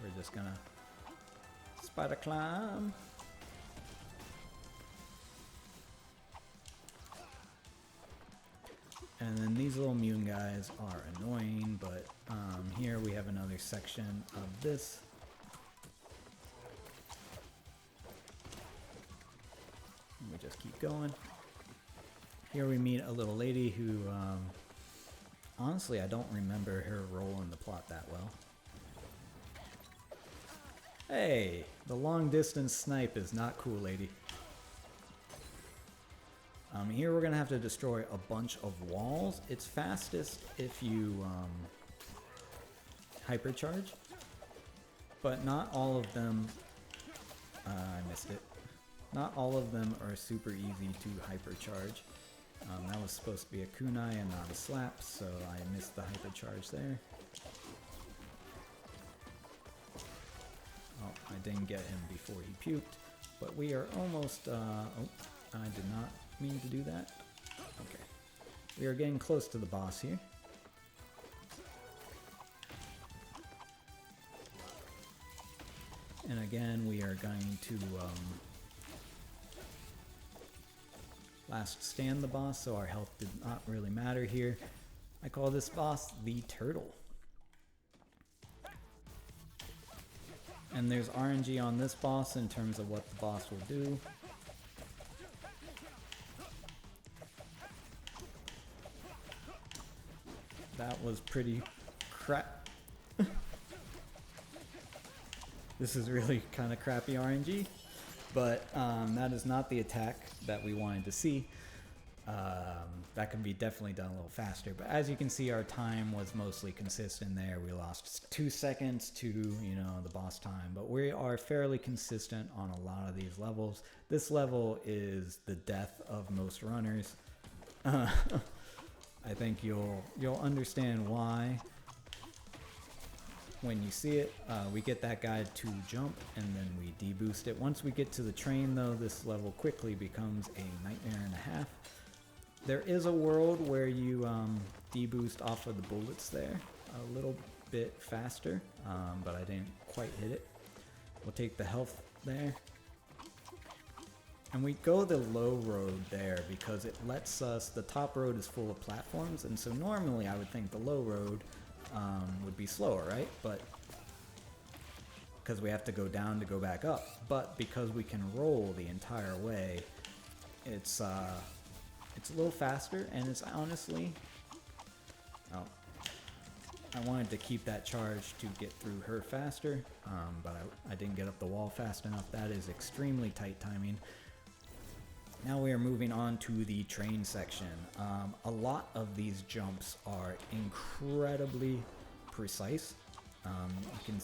We're just gonna spider climb. And then these little mune guys are annoying, but here we have another section of this. And we just keep going. Here we meet a little lady who, honestly, I don't remember her role in the plot that well. Hey, the long distance snipe is not cool, lady. Here we're gonna have to destroy a bunch of walls. It's fastest if you hypercharge, but not all of them, I missed it. Not all of them are super easy to hypercharge. That was supposed to be a kunai and not a slap, so I missed the hypercharge there. Oh, I didn't get him before he puked, but we are almost, oh, I did not mean to do that. Okay. We are getting close to the boss here. And again, we are going to last stand the boss, so our health did not really matter here. I call this boss the Turtle. And there's RNG on this boss in terms of what the boss will do. That was pretty crap. This is really kind of crappy RNG, but that is not the attack that we wanted to see. That can be definitely done a little faster, but as you can see, our time was mostly consistent there. We lost 2 seconds to, you know, the boss time, but we are fairly consistent on a lot of these levels. This level is the death of most runners. I think you'll understand why when you see it. We get that guy to jump and then we deboost it. Once we get to the train though, this level quickly becomes a nightmare and a half. There is a world where you deboost off of the bullets there a little bit faster, but I didn't quite hit it. We'll take the health there. And we go the low road there because it lets us, the top road is full of platforms, and so normally I would think the low road would be slower, right? But because we have to go down to go back up. But because we can roll the entire way, it's a little faster, and it's honestly, oh, I wanted to keep that charge to get through her faster, but I didn't get up the wall fast enough. That is extremely tight timing. Now we are moving on to the train section. A lot of these jumps are incredibly precise. You can,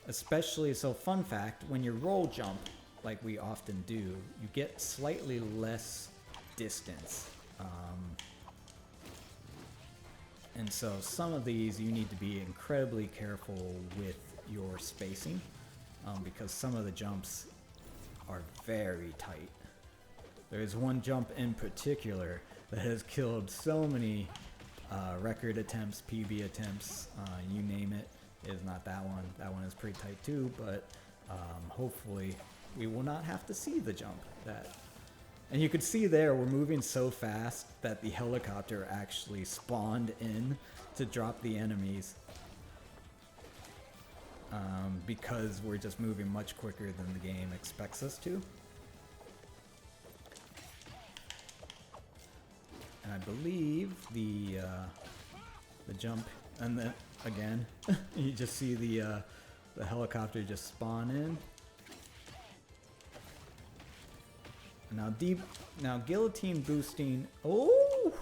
especially, so fun fact, when you roll jump, like we often do, you get slightly less distance. And so some of these you need to be incredibly careful with your spacing, because some of the jumps are very tight. There's one jump in particular that has killed so many record attempts, PB attempts, you name it. It is not that one. That one is pretty tight too, but hopefully we will not have to see the jump. And you could see there, we're moving so fast that the helicopter actually spawned in to drop the enemies, because we're just moving much quicker than the game expects us to. And I believe the jump, and then again, you just see the helicopter just spawn in. Now guillotine boosting. Oh!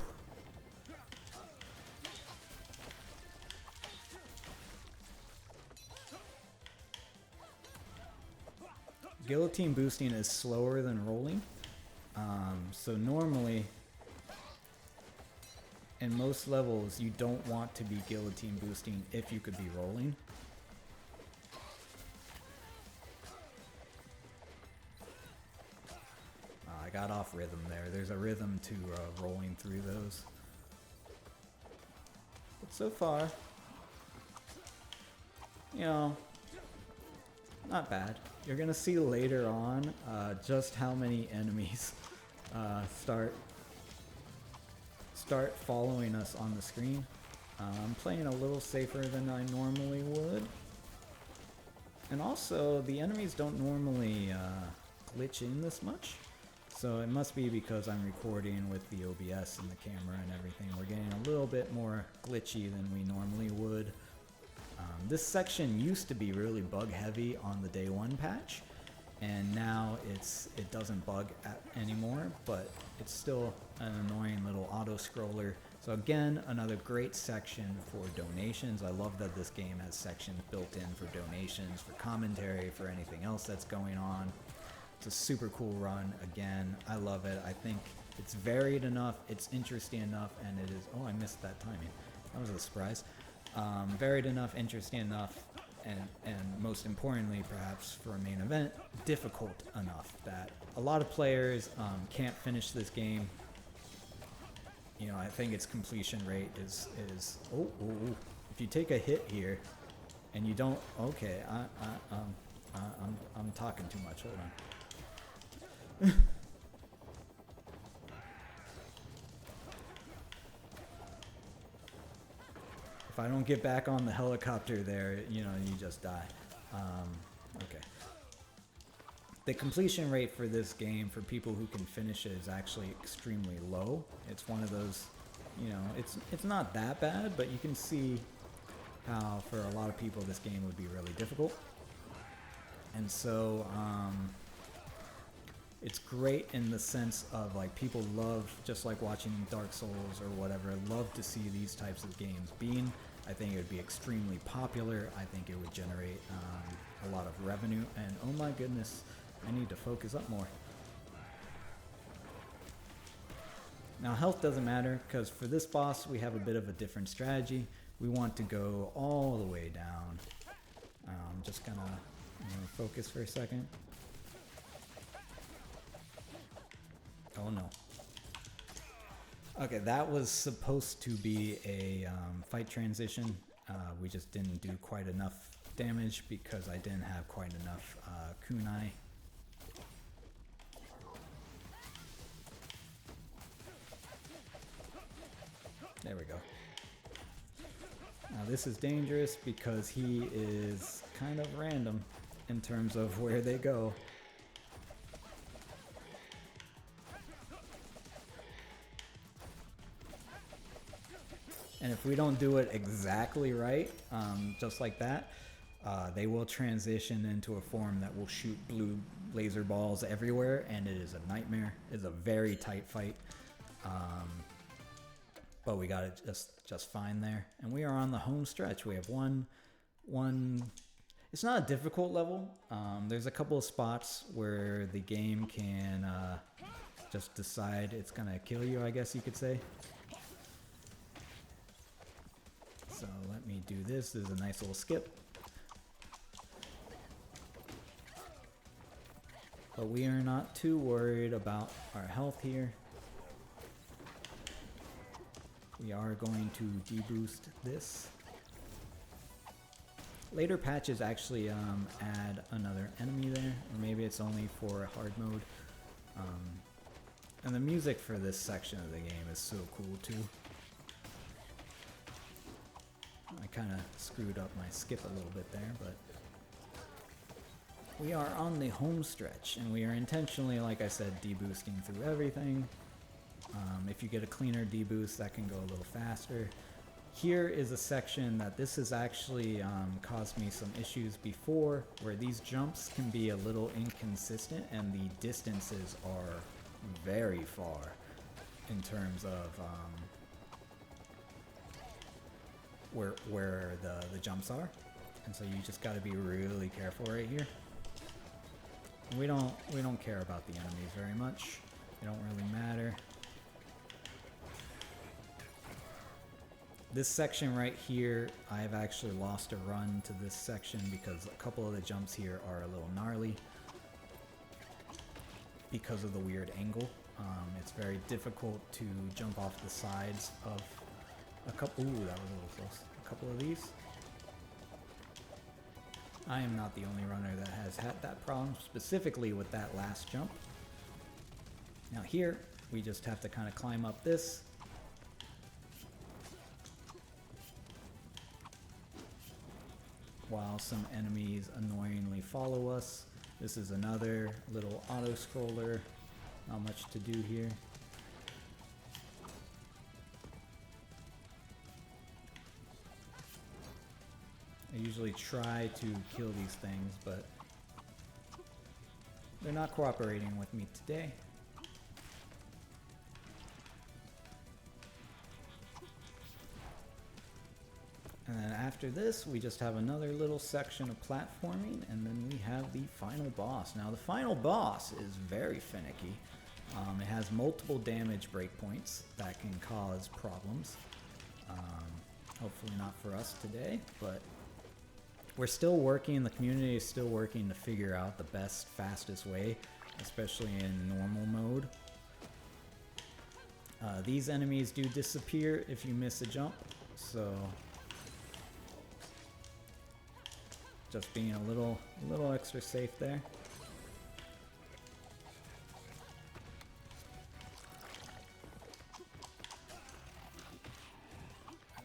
Guillotine boosting is slower than rolling. So normally, in most levels, you don't want to be guillotine boosting if you could be rolling. I got off rhythm there. There's a rhythm to rolling through those. But so far, you know, not bad. You're gonna see later on just how many enemies start following us on the screen. I'm playing a little safer than I normally would. And also, the enemies don't normally glitch in this much. So it must be because I'm recording with the OBS and the camera and everything. We're getting a little bit more glitchy than we normally would. This section used to be really bug heavy on the day one patch, and now it doesn't bug anymore, but it's still an annoying little auto scroller. So again, another great section for donations. I love that this game has sections built in for donations, for commentary, for anything else that's going on. It's a super cool run. Again, I love it. I think it's varied enough, it's interesting enough, and it is... Oh, I missed that timing. That was a surprise. Varied enough, interesting enough, and most importantly, perhaps for a main event, difficult enough that a lot of players can't finish this game. You know, I think its completion rate is if you take a hit here and you don't... Okay, I'm talking too much. Hold on. If I don't get back on the helicopter there, you know, you just die. Okay. The completion rate for this game, for people who can finish it, is actually extremely low. It's one of those, you know, it's not that bad, but you can see how for a lot of people this game would be really difficult. And so, it's great in the sense of, like, people love, just like watching Dark Souls or whatever, love to see these types of games being. I think it would be extremely popular. I think it would generate a lot of revenue. And oh my goodness, I need to focus up more. Now health doesn't matter, because for this boss we have a bit of a different strategy. We want to go all the way down. Just gonna focus for a second. Oh no. Okay, that was supposed to be a fight transition. We just didn't do quite enough damage because I didn't have quite enough kunai. There we go. Now this is dangerous because he is kind of random in terms of where they go. And if we don't do it exactly right, just like that, they will transition into a form that will shoot blue laser balls everywhere, and it is a nightmare. It's a very tight fight. But we got it just fine there. And we are on the home stretch. We have one. It's not a difficult level. There's a couple of spots where the game can just decide it's gonna kill you, I guess you could say. So let me do this. This is a nice little skip. But we are not too worried about our health here. We are going to deboost this. Later patches actually add another enemy there, or maybe it's only for hard mode. And the music for this section of the game is so cool too. I kind of screwed up my skip a little bit there, but we are on the home stretch, and we are intentionally, like I said, deboosting through everything. If you get a cleaner deboost, that can go a little faster. Here is a section that this has actually caused me some issues before, where these jumps can be a little inconsistent and the distances are very far in terms of where the jumps are. And so you just got to be really careful right here. We don't care about the enemies very much. They don't really matter. This section right here, I've actually lost a run to this section because a couple of the jumps here are a little gnarly because of the weird angle. It's very difficult to jump off the sides of a couple. Ooh, that was a little close. A couple of these. I am not the only runner that has had that problem, specifically with that last jump. Now here, we just have to kind of climb up this. While some enemies annoyingly follow us. This is another little auto-scroller. Not much to do here. I usually try to kill these things, but they're not cooperating with me today. And then after this, we just have another little section of platforming, and then we have the final boss. Now, the final boss is very finicky. It has multiple damage breakpoints that can cause problems. Hopefully not for us today, but we're still working, the community is still working to figure out the best, fastest way, especially in normal mode. These enemies do disappear if you miss a jump, so just being a little extra safe there.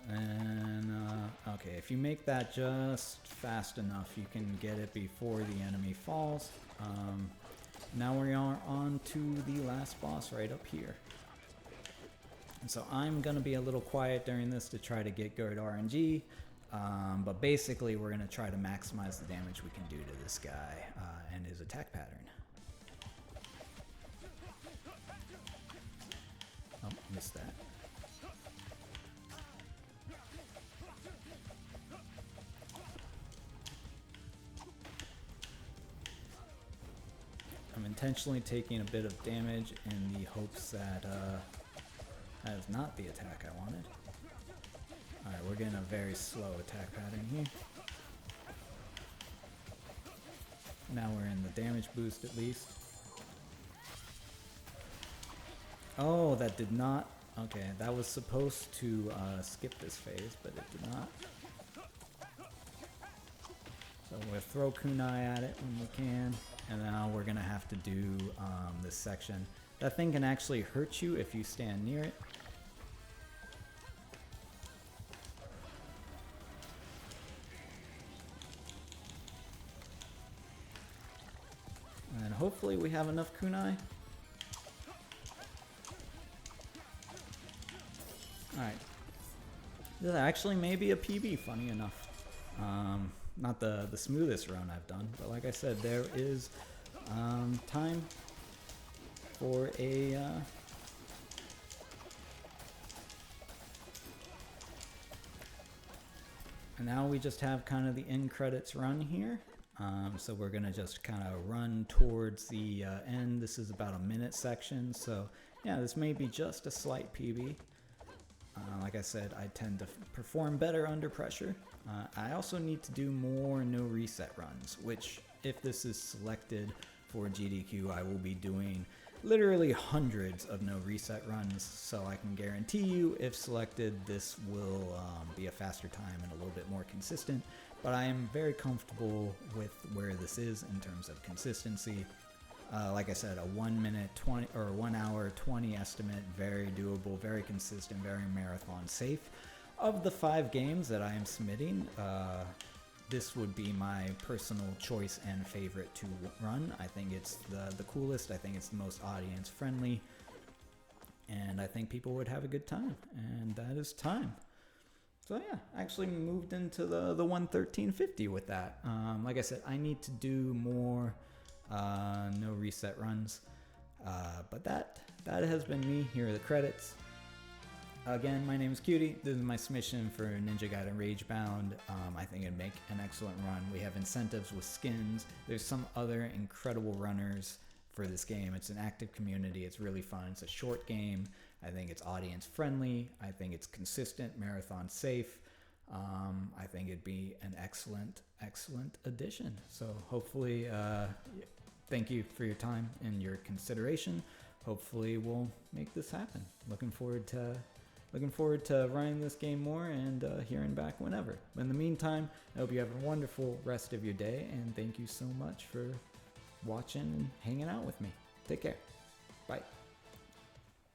And okay, if you make that just fast enough, you can get it before the enemy falls. Now we are on to the last boss right up here. And so I'm gonna be a little quiet during this to try to get good RNG. But basically, we're going to try to maximize the damage we can do to this guy and his attack pattern. Oh, missed that. I'm intentionally taking a bit of damage in the hopes that that is not the attack I wanted. Alright, we're getting a very slow attack pattern here. Now we're in the damage boost at least. Oh, that did not... Okay, that was supposed to skip this phase, but it did not. So we'll throw kunai at it when we can, and now we're going to have to do this section. That thing can actually hurt you if you stand near it. And hopefully we have enough kunai. Alright. This actually may be a PB, funny enough. Not the smoothest run I've done, but like I said, there is time for a... And now we just have kind of the end credits run here. So we're going to just kind of run towards the end. This is about a minute section, so yeah, this may be just a slight PB. Like I said, I tend to perform better under pressure. I also need to do more no reset runs, which if this is selected for GDQ, I will be doing literally hundreds of no reset runs, so I can guarantee you if selected this will be a faster time and a little bit more consistent, but I am very comfortable with where this is in terms of consistency. Like I said, a 1 minute 20 or 1 hour 20 estimate, very doable, very consistent, very marathon safe. Of the 5 games that I am submitting, this would be my personal choice and favorite to run. I think it's the coolest, I think it's the most audience friendly, and I think people would have a good time, and that is time. So yeah, I actually moved into the 113.50 with that. Like I said, I need to do more no reset runs, but that has been me. Here are the credits. Again, my name is Queuety. This is my submission for Ninja Gaiden Ragebound. I think it'd make an excellent run. We have incentives with skins. There's some other incredible runners for this game. It's an active community. It's really fun. It's a short game. I think it's audience friendly. I think it's consistent, marathon safe. I think it'd be an excellent addition. So hopefully, thank you for your time and your consideration. Hopefully we'll make this happen. Looking forward to running this game more and hearing back whenever. But in the meantime, I hope you have a wonderful rest of your day, and thank you so much for watching and hanging out with me. Take care. Bye.